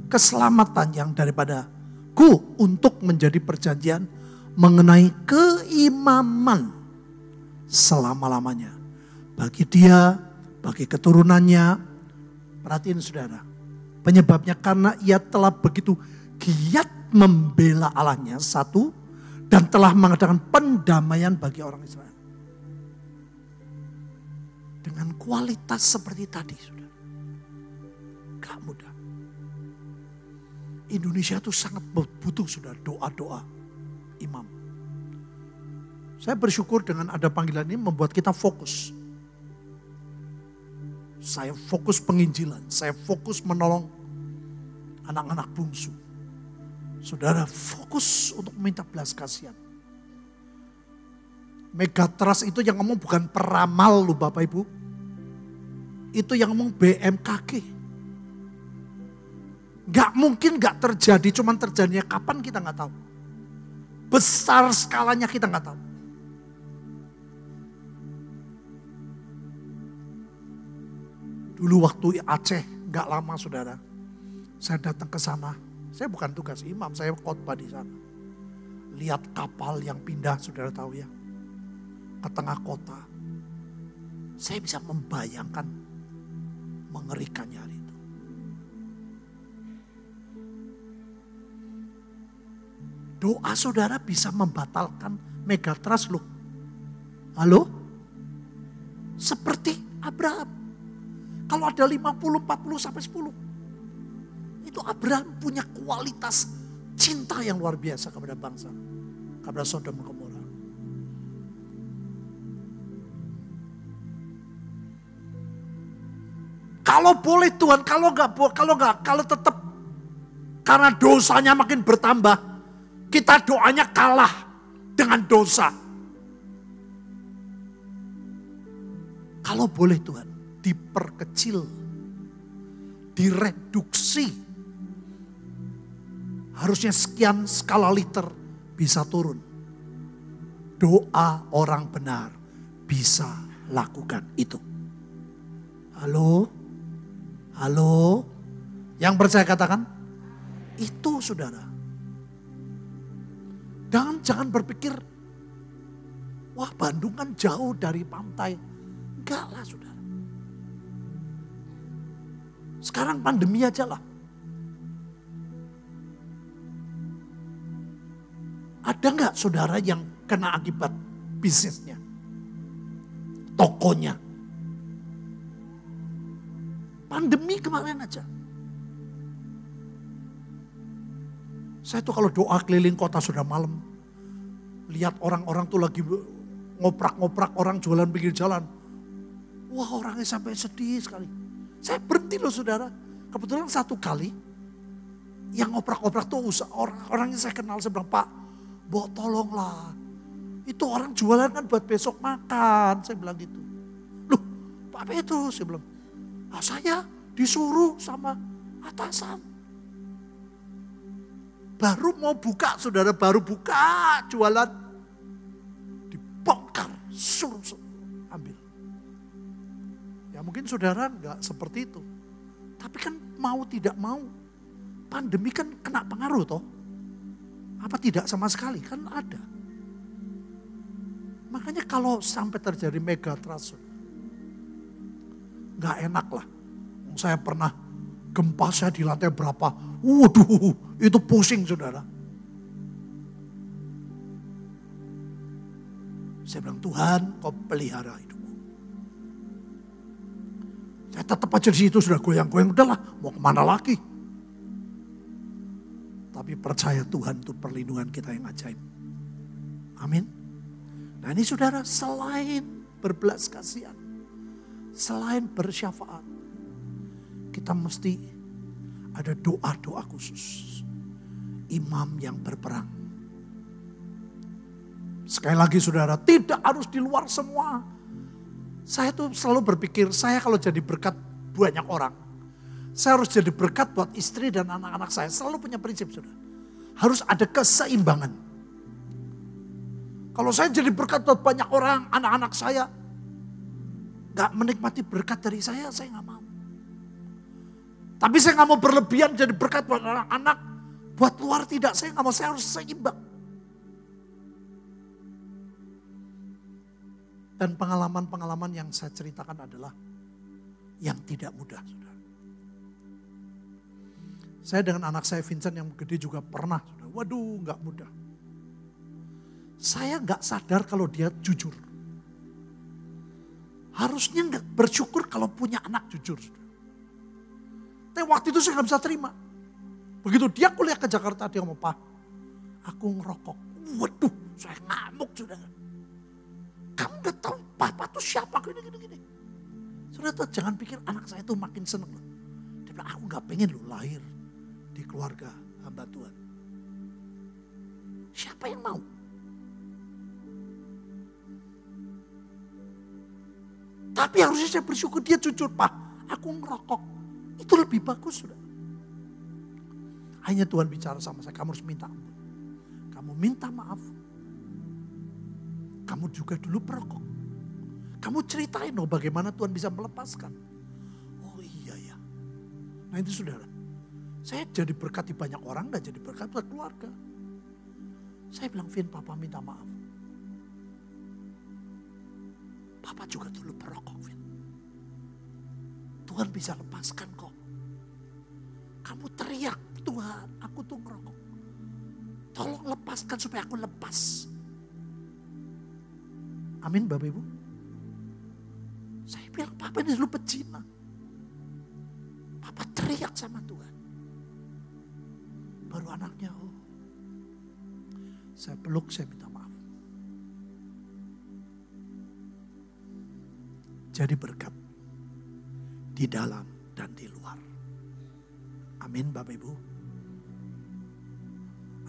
keselamatan yang daripadaku untuk menjadi perjanjian mengenai keimaman selama-lamanya. Bagi dia, bagi keturunannya. Perhatiin saudara. Penyebabnya karena ia telah begitu giat membela Allahnya satu. Dan telah mengadakan pendamaian bagi orang Israel. Dengan kualitas seperti tadi saudara. Gak mudah. Indonesia itu sangat butuh saudara doa-doa imam. Saya bersyukur dengan ada panggilan ini membuat kita fokus. Saya fokus penginjilan, saya fokus menolong anak-anak bungsu. Saudara fokus untuk meminta belas kasihan. Megatrust itu yang ngomong bukan peramal loh Bapak Ibu. Itu yang ngomong BMKG. Gak mungkin gak terjadi, cuman terjadinya kapan kita gak tahu. Besar skalanya kita gak tahu. Dulu waktu Aceh, gak lama saudara, saya datang ke sana. Saya bukan tugas imam, saya khotbah di sana. Lihat kapal yang pindah, saudara tahu ya, ke tengah kota. Saya bisa membayangkan mengerikannya hari itu. Doa saudara bisa membatalkan megatrust loh. Halo? Seperti Abraham. Kalau ada 50, 40 sampai 10. Itu Abraham punya kualitas cinta yang luar biasa kepada bangsa, kepada Sodom dan Gomora. Kalau boleh Tuhan, kalau tetap karena dosanya makin bertambah, kita doanya kalah dengan dosa. Kalau boleh Tuhan, diperkecil, direduksi. Harusnya sekian skala liter bisa turun. Doa orang benar bisa lakukan itu. Halo? Halo? Yang percaya katakan, itu saudara. Jangan berpikir, wah Bandung kan jauh dari pantai. Enggak lah saudara. Sekarang pandemi aja lah. Ada enggak saudara yang kena akibat bisnisnya? Tokonya. Pandemi kemarin aja. Saya tuh kalau doa keliling kota sudah malam. Lihat orang-orang tuh lagi ngoprak-ngoprak orang jualan pinggir jalan. Wah orangnya sampai sedih sekali. Saya berhenti loh saudara. Kebetulan satu kali. Yang ngoprak-ngoprak tuh orangnya saya kenal. Saya bilang, Pak, Mbok tolonglah. Itu orang jualan kan buat besok makan. Saya bilang gitu. Loh Pak Petrus, saya bilang. Saya disuruh sama atasan. Baru mau buka, saudara baru buka jualan. Dibongkar, suruh ambil. Ya mungkin saudara enggak seperti itu. Tapi kan mau tidak mau. Pandemi kan kena pengaruh toh. Apa tidak sama sekali? Kan ada. Makanya kalau sampai terjadi mega trust, gak enak lah. Saya pernah gempa saya di lantai berapa. Waduh, itu pusing saudara. Saya bilang, Tuhan kau pelihara hidupku. Saya tetap aja di situ sudah goyang-goyang. Udahlah, mau kemana lagi. Tapi percaya Tuhan itu perlindungan kita yang ajaib. Amin. Nah ini saudara, selain berbelas kasihan, selain bersyafaat, kita mesti ada doa-doa khusus. Imam yang berperang. Sekali lagi saudara, tidak harus di luar semua. Saya tuh selalu berpikir, saya kalau jadi berkat banyak orang, saya harus jadi berkat buat istri dan anak-anak saya. Selalu punya prinsip saudara. Harus ada keseimbangan. Kalau saya jadi berkat buat banyak orang, anak-anak saya gak menikmati berkat dari saya gak mau. Tapi saya gak mau berlebihan jadi berkat buat anak-anak. Buat luar tidak, saya gak mau, saya harus seimbang. Dan pengalaman-pengalaman yang saya ceritakan adalah yang tidak mudah. Saudara. Saya dengan anak saya Vincent yang gede juga pernah. Saudara. Waduh gak mudah. Saya gak sadar kalau dia jujur. Harusnya gak bersyukur kalau punya anak jujur. Saudara. Tapi waktu itu saya gak bisa terima. Begitu dia kuliah ke Jakarta, dia ngomong, Pak, aku ngerokok. Waduh, saya ngamuk saudara. Kamu gak tahu papa tuh siapa, gini. Saudara tuh jangan pikir anak saya tuh makin seneng. Dia bilang, aku gak pengen lu lahir di keluarga hamba Tuhan. Siapa yang mau? Tapi harusnya saya bersyukur dia jujur, Pak, aku ngerokok. Itu lebih bagus saudara. Hanya Tuhan bicara sama saya, kamu harus minta ampun. Kamu minta maaf. Kamu juga dulu perokok. Kamu ceritain loh bagaimana Tuhan bisa melepaskan. Oh iya ya. Nah itu saudara. Saya jadi berkat di banyak orang, gak jadi berkat buat keluarga. Saya bilang, Vin, Papa minta maaf. Papa juga dulu perokok, Vin. Tuhan bisa lepaskan kok. Kamu teriak, Tuhan, aku tuh ngerokok. Tolong lepaskan supaya aku lepas. Amin Bapak Ibu. Saya bilang, Papa ini dulu pecina. Papa teriak sama Tuhan. Baru anaknya, oh Saya peluk, saya minta maaf. Jadi berkat di dalam dan di luar. Amin Bapak Ibu.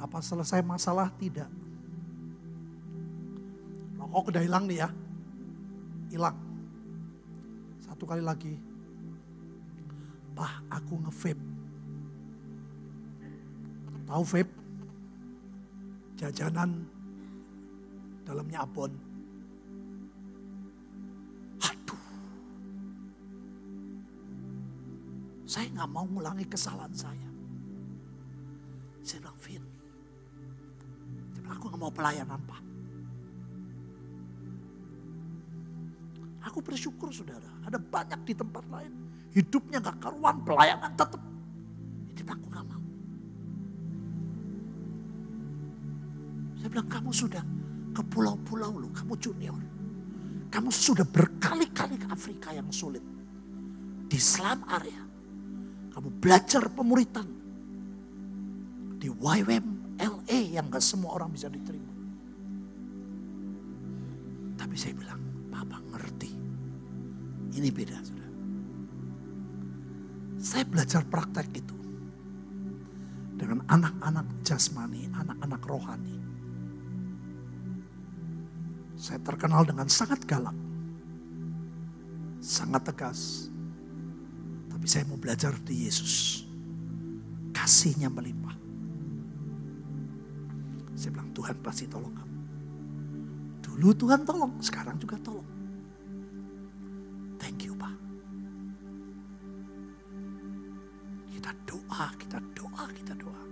Apa selesai masalah? Tidak. Rokok udah hilang nih ya. Hilang. Satu kali lagi. Pak, aku nge-vape. Tahu vape? Jajanan dalamnya abon. Aduh. Saya gak mau ngulangi kesalahan saya. Saya bilang, Vin, aku gak mau pelayanan Pak. Aku bersyukur saudara, ada banyak di tempat lain. Hidupnya gak karuan, pelayanan tetap. Jadi aku gak mau. Saya bilang, kamu sudah ke pulau-pulau loh, kamu junior. Kamu sudah berkali-kali ke Afrika yang sulit. Di slum area. Kamu belajar pemuritan. Di YWAM LA yang gak semua orang bisa diterima. Tapi saya bilang, Papa ngerti. Ini beda saudara. Saya belajar praktek itu. Dengan anak-anak jasmani, anak-anak rohani. Saya terkenal dengan sangat galak. Sangat tegas. Tapi saya mau belajar di Yesus. Kasihnya melimpah. Saya bilang Tuhan pasti tolong kamu. Dulu Tuhan tolong, sekarang juga tolong. Thank you Pak. Kita doa, kita doa, kita doa.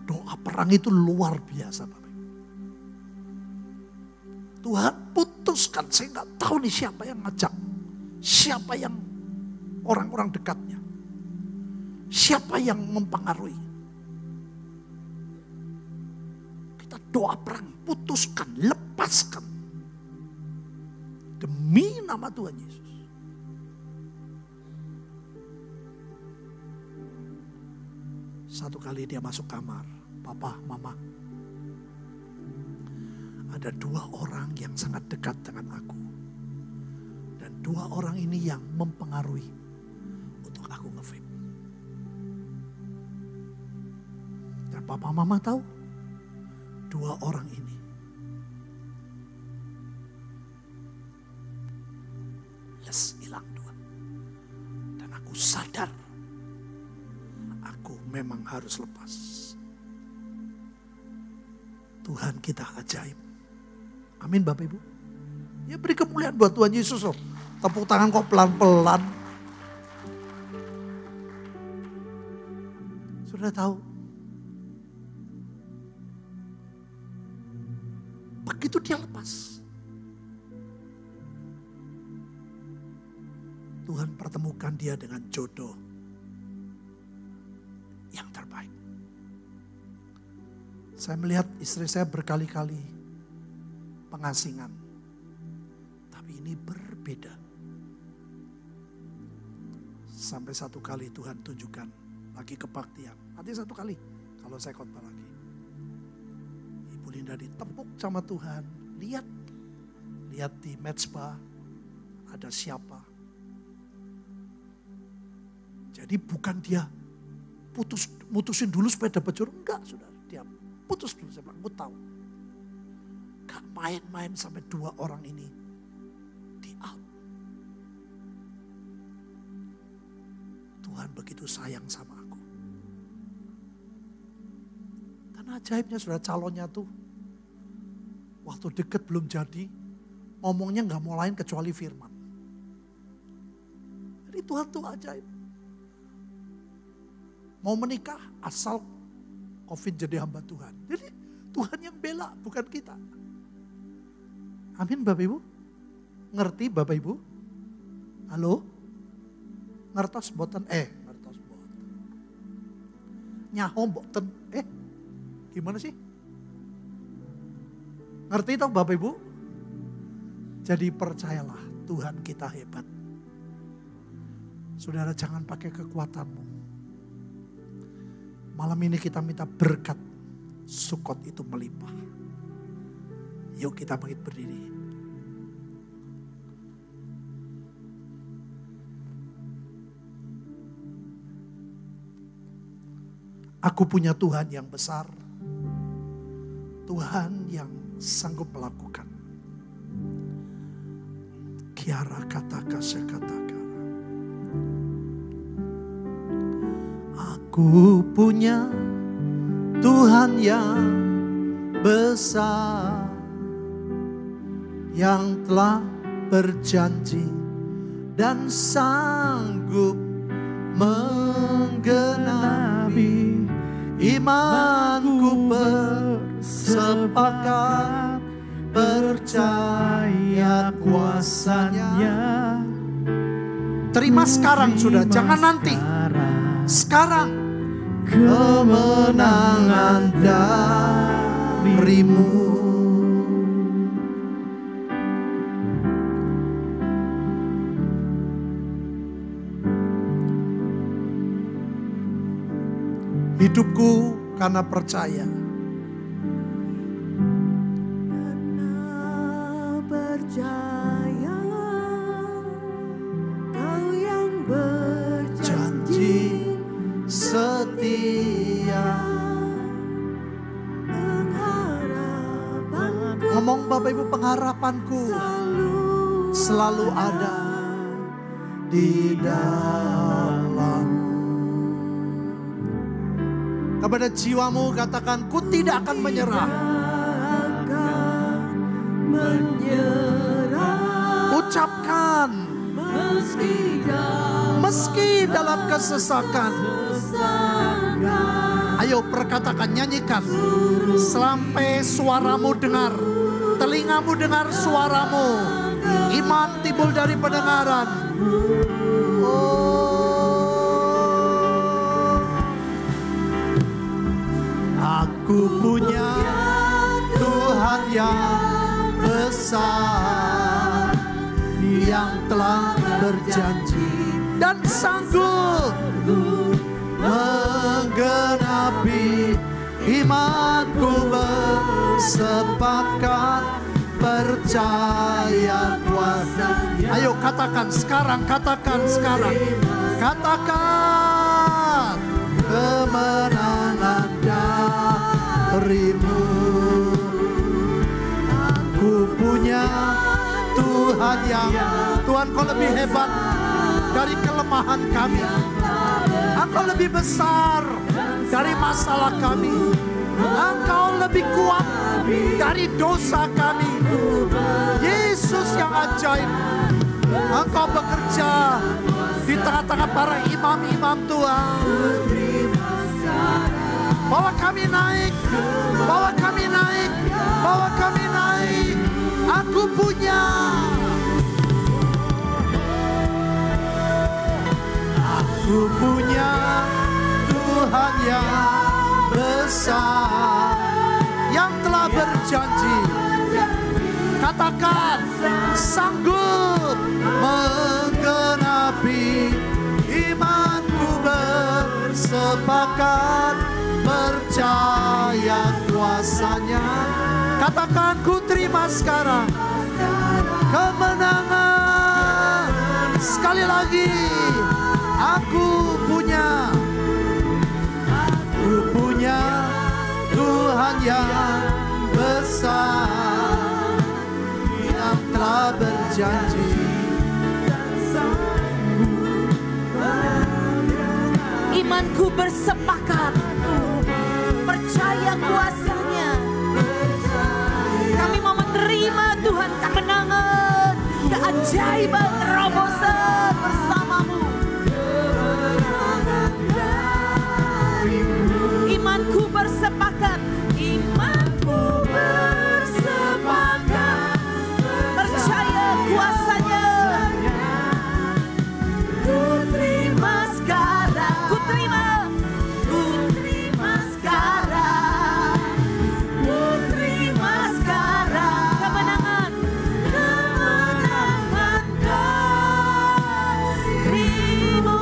Doa perang itu luar biasa Bapak. Tuhan putuskan, saya gak tahu nih siapa yang ngajak. Siapa yang orang-orang dekatnya. Siapa yang mempengaruhi. Kita doa perang, putuskan, lepaskan. Demi nama Tuhan Yesus. Satu kali dia masuk kamar. Papa, mama. Ada 2 orang yang sangat dekat dengan aku. Dan 2 orang ini yang mempengaruhi untuk aku nge-vape. Dan papa mama tahu 2 orang ini hilang 2. Dan aku sadar aku memang harus lepas. Tuhan kita ajaib. Amin Bapak Ibu. Ya beri kemuliaan buat Tuhan Yesus loh. Tepuk tangan kok pelan-pelan. Sudah tahu. Begitu dia lepas. Tuhan pertemukan dia dengan jodoh yang terbaik. Saya melihat istri saya berkali-kali pengasingan. Tapi ini berbeda. Sampai satu kali Tuhan tunjukkan lagi kebaktian. Nanti satu kali kalau saya khotbah lagi. Ibu Linda ditepuk sama Tuhan. Lihat di mezbah ada siapa. Jadi bukan dia mutusin dulu supaya dapat jodoh. Enggak saudara. Dia putus dulu. Saya bilang, aku tahu. Gak main-main sampai 2 orang ini di out. Tuhan begitu sayang sama aku. Dan ajaibnya saudara, calonnya tuh waktu deket belum jadi, ngomongnya gak mau lain kecuali firman. Jadi Tuhan tuh ajaib. Mau menikah asal Covid jadi hamba Tuhan. Jadi Tuhan yang bela, bukan kita. Amin Bapak Ibu. Ngerti Bapak Ibu? Halo? Ngertos boten? Ngertos boten. Nyaho boten? Gimana sih? Ngerti toh Bapak Ibu? Jadi percayalah Tuhan kita hebat. Saudara jangan pakai kekuatanmu. Malam ini kita minta berkat Sukot itu melimpah. Yuk kita bangkit berdiri. Aku punya Tuhan yang besar. Tuhan yang sanggup melakukan. Kiara kata kasya kata. Aku punya Tuhan yang besar, yang telah berjanji dan sanggup menggenapi imanku. Bersepakat percaya kuasanya. Terima sekarang sudah, jangan nanti. Sekarang kemenangan darimu. Hidupku karena percaya. Karena percaya, Kau yang berjanji setia. Pengharapanku, Ngomong Bapak Ibu, pengharapanku selalu ada di dalam. Kepada jiwamu katakan, ku tidak akan menyerah. Ucapkan, meski dalam kesesakan. Ayo perkatakan, nyanyikan sampai suaramu dengar, telingamu dengar suaramu. Iman timbul dari pendengaran. Aku punya Tuhan yang besar, yang telah berjanji dan sanggup menggenapi imanku. Bersepakat percaya kuasa. Ayo katakan sekarang, katakan sekarang. Katakan kemenangan darimu. Aku punya Tuhan yang, Tuhan kau lebih hebat dari kelemahan kami. Engkau lebih besar dari masalah kami. Engkau lebih kuat dari dosa kami. Yesus yang ajaib, Engkau bekerja di tengah-tengah para imam-imam Tuhan. Bawa kami naik, bawa kami naik, bawa kami naik. Aku punya, aku punya Tuhan yang besar, yang telah berjanji. Katakan, sanggup menggenapi imanku. Bersepakat percaya kuasanya. Katakan, ku terima sekarang kemenangan. Sekali lagi, aku punya Tuhan yang besar, yang telah berjanji. Imanku bersepakat percaya kuasanya. Kami mau menerima Tuhan kemenangan, keajaiban, terobosan bersamamu. Imanku bersepakat, imanku bersepakat percaya kuasanya. Ku terima sekarang, ku terima sekarang, ku terima sekarang kemenangan, kemenangan darimu.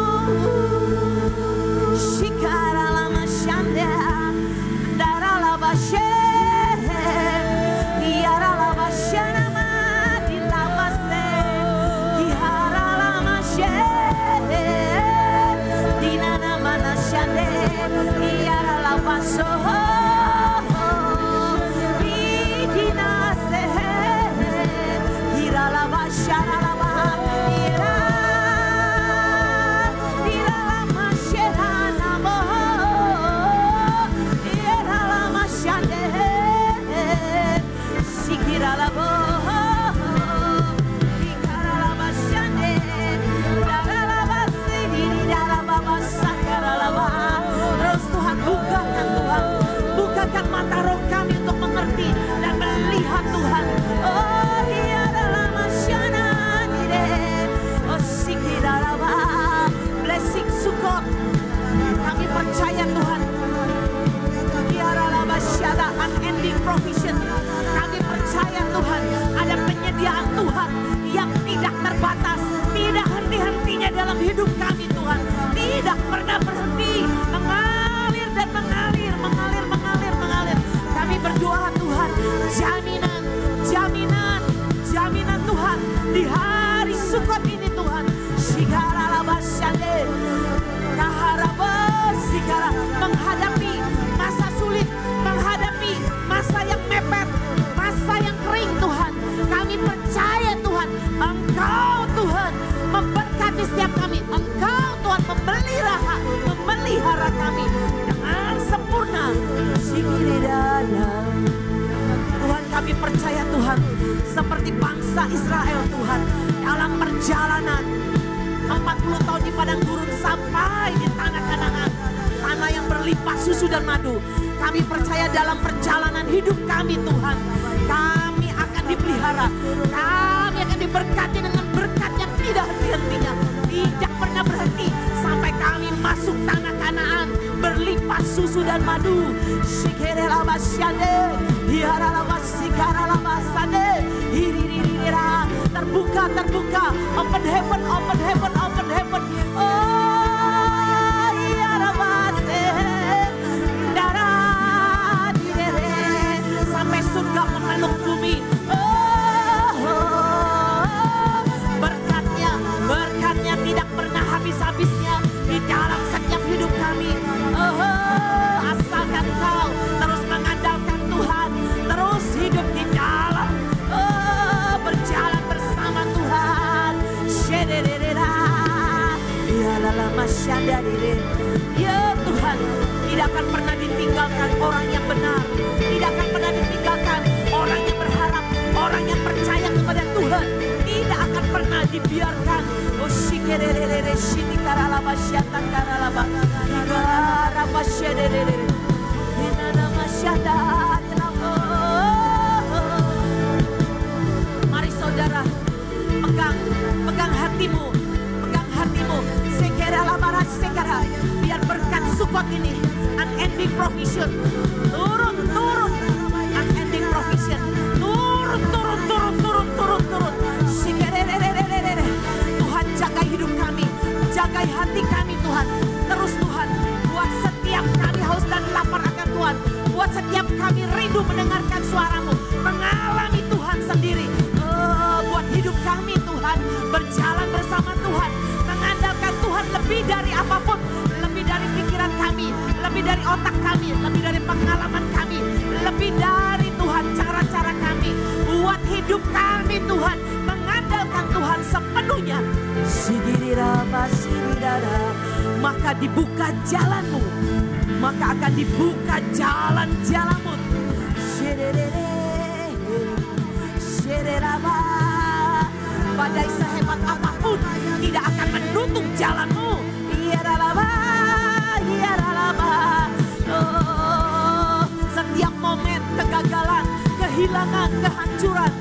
Bukakan mata roh kami untuk mengerti dan melihat Tuhan. Oh iya dalam masyana dire. Oh sikiraraba. Blessing Sukot. Kami percaya Tuhan. Kiaralaba syada unending provision. Kami percaya Tuhan ada penyediaan Tuhan yang tidak terbatas, tidak henti-hentinya dalam hidup kami Tuhan. Tidak pernah berhenti, mengalir dan mengalir, mengalir, mengalir, mengalir. Kami berdoa Tuhan, jaminan, jaminan, jaminan Tuhan di hari Sukot ini Tuhan. Shigaralabasyade, kaharabasikara, menghadapi masa sulit, menghadapi masa yang mepet, masa yang kering Tuhan. Kami percaya Tuhan, Engkau Tuhan memberkati setiap kami. Engkau Tuhan memelihara kami dengan sempurna. Tuhan kami percaya Tuhan, seperti bangsa Israel Tuhan dalam perjalanan 40 tahun di padang gurun sampai di tanah Kanaan, tanah yang berlimpah susu dan madu. Kami percaya dalam perjalanan hidup kami Tuhan, kami akan dipelihara, kami akan diberkati dengan berkat yang tidak henti-hentinya, tidak pernah berhenti sampai kami masuk tanah Kanaan berlimpah susu dan madu. Terbuka, terbuka, open heaven, open heaven, open heaven. Oh, iya rabase, darah sampai surga memeluk bumi. Berkatnya, berkatnya tidak pernah habis-habisnya di dalam setiap hidup kami. Asalkan kau terus mengandalkan Tuhan, terus hidup di dalam, berjalan bersama Tuhan. Ya Tuhan, tidak akan pernah ditinggalkan orang yang benar, tidak akan pernah ditinggalkan orang yang berharap, orang yang percaya kepada Tuhan, tidak akan pernah dibiarkan. Mari saudara, pegang hatimu, pegang hatimu. Biar berkat Sukot ini unending provision turun, turun, unending provision turun, turun, turun, turun, turun, turun. Tuhan jaga hidup kami, jaga hati kami Tuhan. Terus Tuhan, buat setiap kami haus dan lapar akan Tuhan, buat setiap kami rindu mendengarkan suaramu, mengalami Tuhan sendiri. Buat hidup kami Tuhan, berjalan bersama Tuhan, mengandalkan Tuhan lebih dari apapun, lebih dari pikiran kami, lebih dari otak kami, lebih dari pengalaman kami, lebih dari Tuhan cara-cara kami. Buat hidup kami Tuhan, mengandalkan Tuhan sepenuhnya. Maka dibuka jalanmu, maka akan dibuka jalan-jalanmu. Badai sehebat apapun tidak akan menutup jalanmu. Setiap momen kegagalan, kehilangan, kehancuran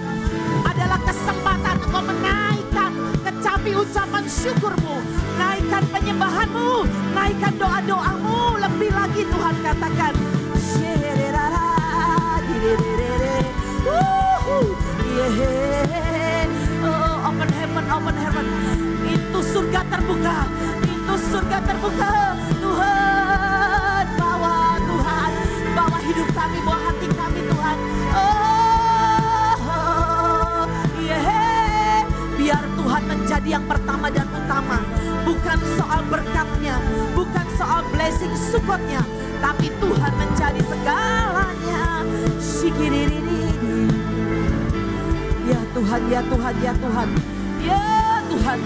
adalah kesempatan untuk menaikkan kecapi ucapan syukurmu, naikkan penyembahanmu, naikkan doa-doamu. Lebih lagi Tuhan katakan, open heaven, open heaven. Itu surga terbuka, itu surga terbuka. Tuhan, bawa hidup kami, bawa hati kami Tuhan. Biar Tuhan menjadi yang pertama dan utama. Bukan soal berkatnya, bukan soal blessing Sukotnya, tapi Tuhan menjadi segalanya. Ya Tuhan, ya Tuhan, ya Tuhan, ya Tuhan,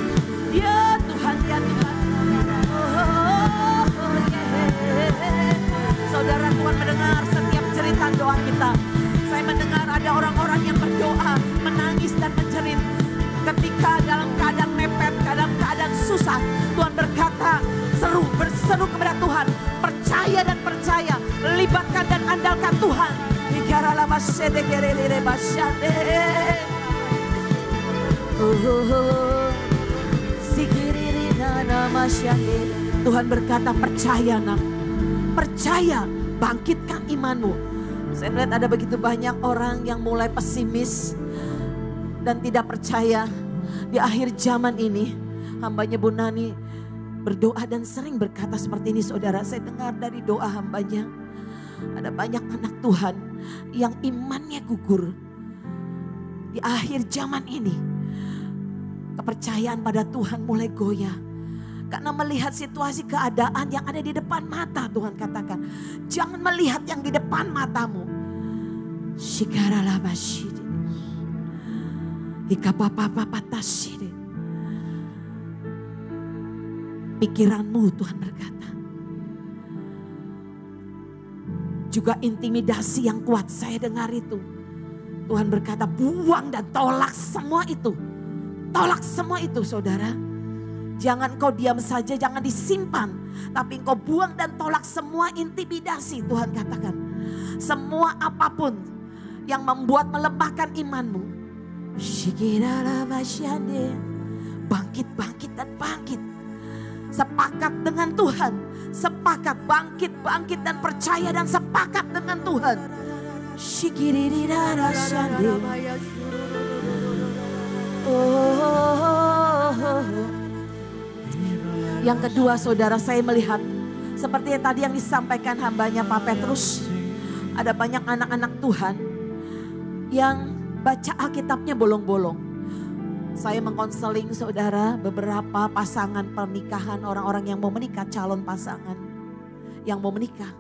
ya Tuhan, ya Tuhan. Saudara, Tuhan mendengar setiap cerita doa kita. Saya mendengar ada orang-orang yang berdoa, menangis dan menjerit. Ketika dalam keadaan mepet, dalam keadaan susah, Tuhan berkata, berseru kepada Tuhan, percaya dan percaya, libatkan dan andalkan Tuhan. Tuhan berkata, percaya nak, percaya, bangkitkan imanmu. Saya melihat ada begitu banyak orang yang mulai pesimis dan tidak percaya. Di akhir zaman ini, hambanya Bu Nani berdoa dan sering berkata seperti ini, saudara. Saya dengar dari doa hambanya, ada banyak anak Tuhan yang imannya gugur. Di akhir zaman ini, kepercayaan pada Tuhan mulai goyah. Karena melihat situasi keadaan yang ada di depan mata. Tuhan katakan, jangan melihat yang di depan matamu. Pikiranmu, Tuhan berkata. Juga intimidasi yang kuat saya dengar itu. Tuhan berkata, buang dan tolak semua itu. Tolak semua itu, saudara. Jangan kau diam saja, jangan disimpan. Tapi kau buang dan tolak semua intimidasi, Tuhan katakan. Semua apapun yang membuat melemahkan imanmu. Bangkit, bangkit dan bangkit. Sepakat dengan Tuhan. Sepakat, bangkit, bangkit dan percaya dan sepakat dengan Tuhan. Yang kedua, saudara, saya melihat seperti yang tadi yang disampaikan hambanya Pak Petrus. Ada banyak anak-anak Tuhan yang baca Alkitabnya bolong-bolong. Saya mengkonseling, saudara, beberapa pasangan pernikahan, orang-orang yang mau menikah, calon pasangan yang mau menikah.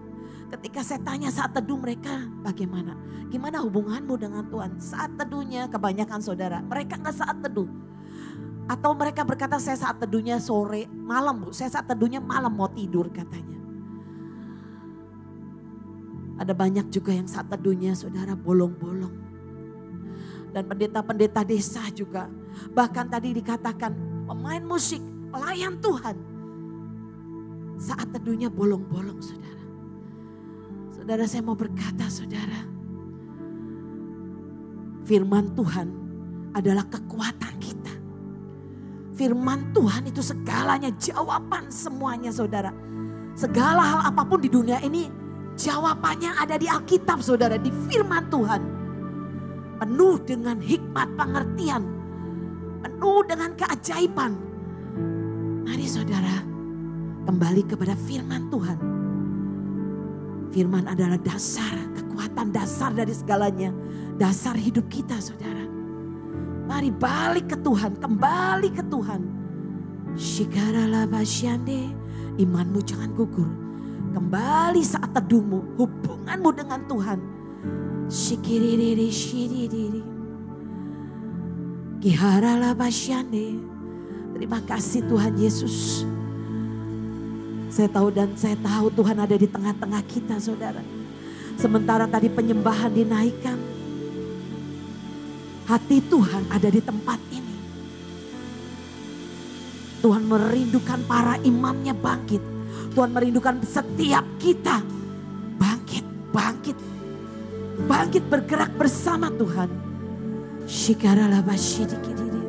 Ketika saya tanya saat teduh mereka, bagaimana? Gimana hubunganmu dengan Tuhan? Saat teduhnya kebanyakan, saudara, mereka nggak saat teduh. Atau mereka berkata, saya saat teduhnya sore, malam Bu. Saya saat teduhnya malam, mau tidur katanya. Ada banyak juga yang saat teduhnya, saudara, bolong-bolong. Dan pendeta-pendeta desa juga. Bahkan tadi dikatakan pemain musik, pelayan Tuhan. Saat teduhnya bolong-bolong, saudara. Saudara, saya mau berkata, saudara. Firman Tuhan adalah kekuatan kita. Firman Tuhan itu segalanya, jawaban semuanya, saudara. Segala hal apapun di dunia ini, jawabannya ada di Alkitab, saudara, di firman Tuhan. Penuh dengan hikmat pengertian, penuh dengan keajaiban. Mari, saudara, kembali kepada firman Tuhan. Firman adalah dasar, kekuatan dasar dari segalanya. Dasar hidup kita, saudara. Mari balik ke Tuhan, kembali ke Tuhan. Shikarala basyande, imanmu jangan gugur. Kembali saat teduhmu, hubunganmu dengan Tuhan. Shikiriri shiriri. Giharala basyande. Terima kasih Tuhan Yesus. Saya tahu Tuhan ada di tengah-tengah kita, saudara. Sementara tadi penyembahan dinaikkan, hati Tuhan ada di tempat ini. Tuhan merindukan para imamnya bangkit. Tuhan merindukan setiap kita bangkit, bangkit. Bangkit bergerak bersama Tuhan. Shikarala basyidikidiri.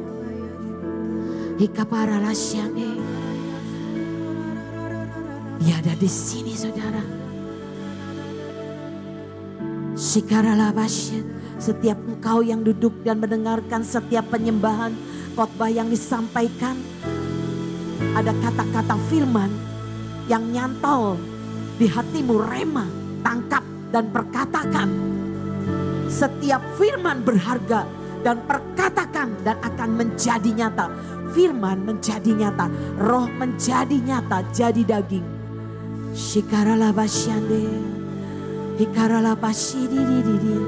Hikaparala syane. Dia ada di sini, saudara. Shikarala basyid. Setiap engkau yang duduk dan mendengarkan setiap penyembahan, khotbah yang disampaikan, ada kata-kata firman yang nyantol di hatimu, rema, tangkap dan perkatakan. Setiap firman berharga dan perkatakan dan akan menjadi nyata. Firman menjadi nyata, roh menjadi nyata, jadi daging. Shikaralabasyande. Hikaralabashididididin.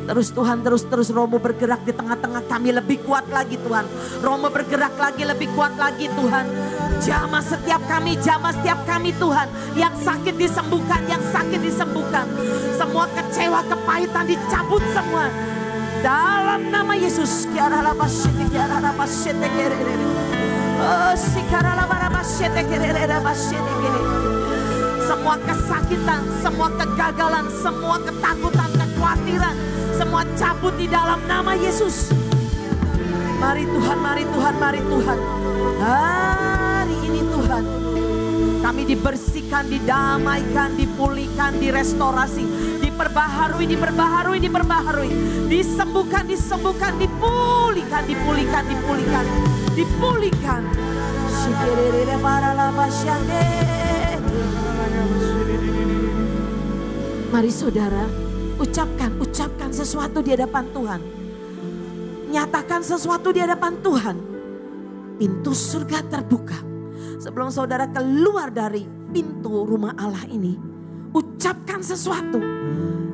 Terus Tuhan, terus Romo bergerak di tengah-tengah kami lebih kuat lagi Tuhan. Romo bergerak lagi lebih kuat lagi Tuhan. Jamah setiap kami Tuhan. Yang sakit disembuhkan, Semua kecewa, kepahitan dicabut semua. Dalam nama Yesus. Semua kesakitan, semua kegagalan, semua ketakutan, kekhawatiran, semua cabut di dalam nama Yesus. Mari Tuhan. Hari ini Tuhan, kami dibersihkan, didamaikan, dipulihkan, direstorasi, diperbaharui, disembuhkan, dipulihkan. Mari saudara, ucapkan sesuatu di hadapan Tuhan. Nyatakan sesuatu di hadapan Tuhan. Pintu surga terbuka. Sebelum saudara keluar dari pintu rumah Allah ini, ucapkan sesuatu.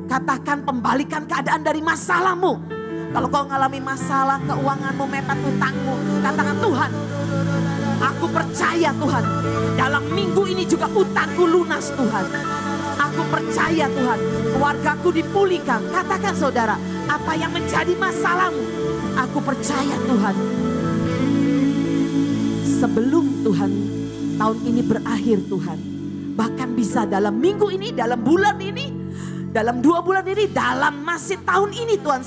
Katakan pembalikan keadaan dari masalahmu. Kalau kau mengalami masalah, keuanganmu, mepet utangmu, katakan Tuhan, aku percaya Tuhan, dalam minggu ini juga utangku lunas Tuhan. Aku percaya Tuhan, keluargaku dipulihkan. Katakan saudara, apa yang menjadi masalahmu, aku percaya Tuhan. Sebelum Tuhan tahun ini berakhir Tuhan, bahkan bisa dalam minggu ini, dalam bulan ini, dalam 2 bulan ini, dalam masih tahun ini Tuhan,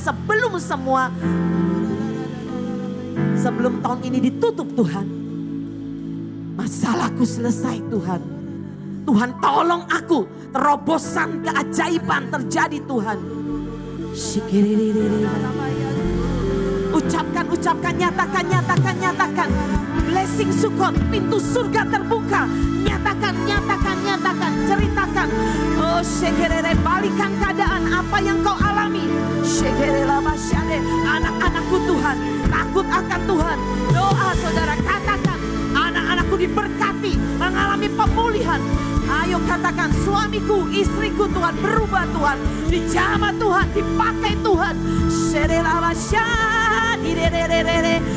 sebelum tahun ini ditutup Tuhan, masalahku selesai Tuhan. Tuhan tolong aku, terobosan keajaiban terjadi Tuhan. Ucapkan, nyatakan. Blessing Sukot, pintu surga terbuka. Nyatakan, ceritakan. Oh, balikan keadaan apa yang kau alami. Anak-anakku Tuhan, takut akan Tuhan. Doa saudara, katakan, anak-anakku diberkati, mengalami pemulihan. Ayo katakan, suamiku, istriku Tuhan, berubah Tuhan, dijamah Tuhan, dipakai Tuhan.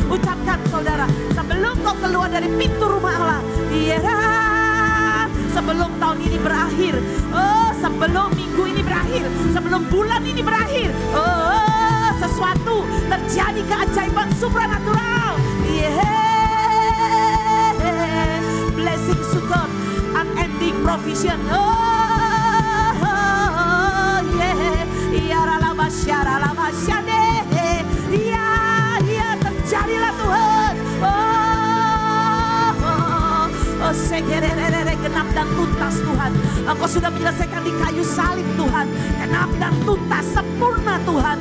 Ucapkan saudara, sebelum kau keluar dari pintu rumah Allah, sebelum tahun ini berakhir, sebelum minggu ini berakhir, sebelum bulan ini berakhir, sesuatu terjadi, keajaiban supranatural. Blessing Sukot, unending provision. Terjadilah Tuhan. Genap dan tuntas Tuhan. Engkau sudah menyelesaikan di kayu salib Tuhan. Genap dan tuntas, sempurna Tuhan.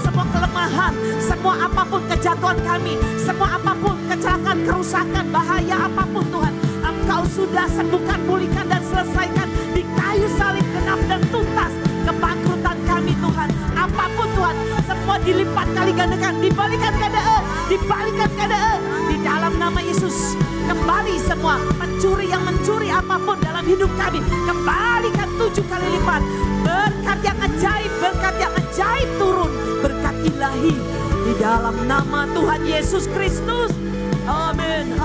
Semua kelemahan, semua apapun kejatuhan kami, semua apapun kecelakaan, kerusakan, bahaya apapun Tuhan, Engkau sudah sembuhkan, pulihkan dan selesaikan di kayu salib. Genap dan tuntas kebangkrutan kami Tuhan, apapun Tuhan, semua dilipat kali gandakan, dibalikan keadaan di dalam nama Yesus. Kembali semua pencuri yang mencuri apapun dalam hidup kami, kembalikan 7 kali lipat. Berkat yang ajaib turun, berkat ilahi di dalam nama Tuhan Yesus Kristus. Amin.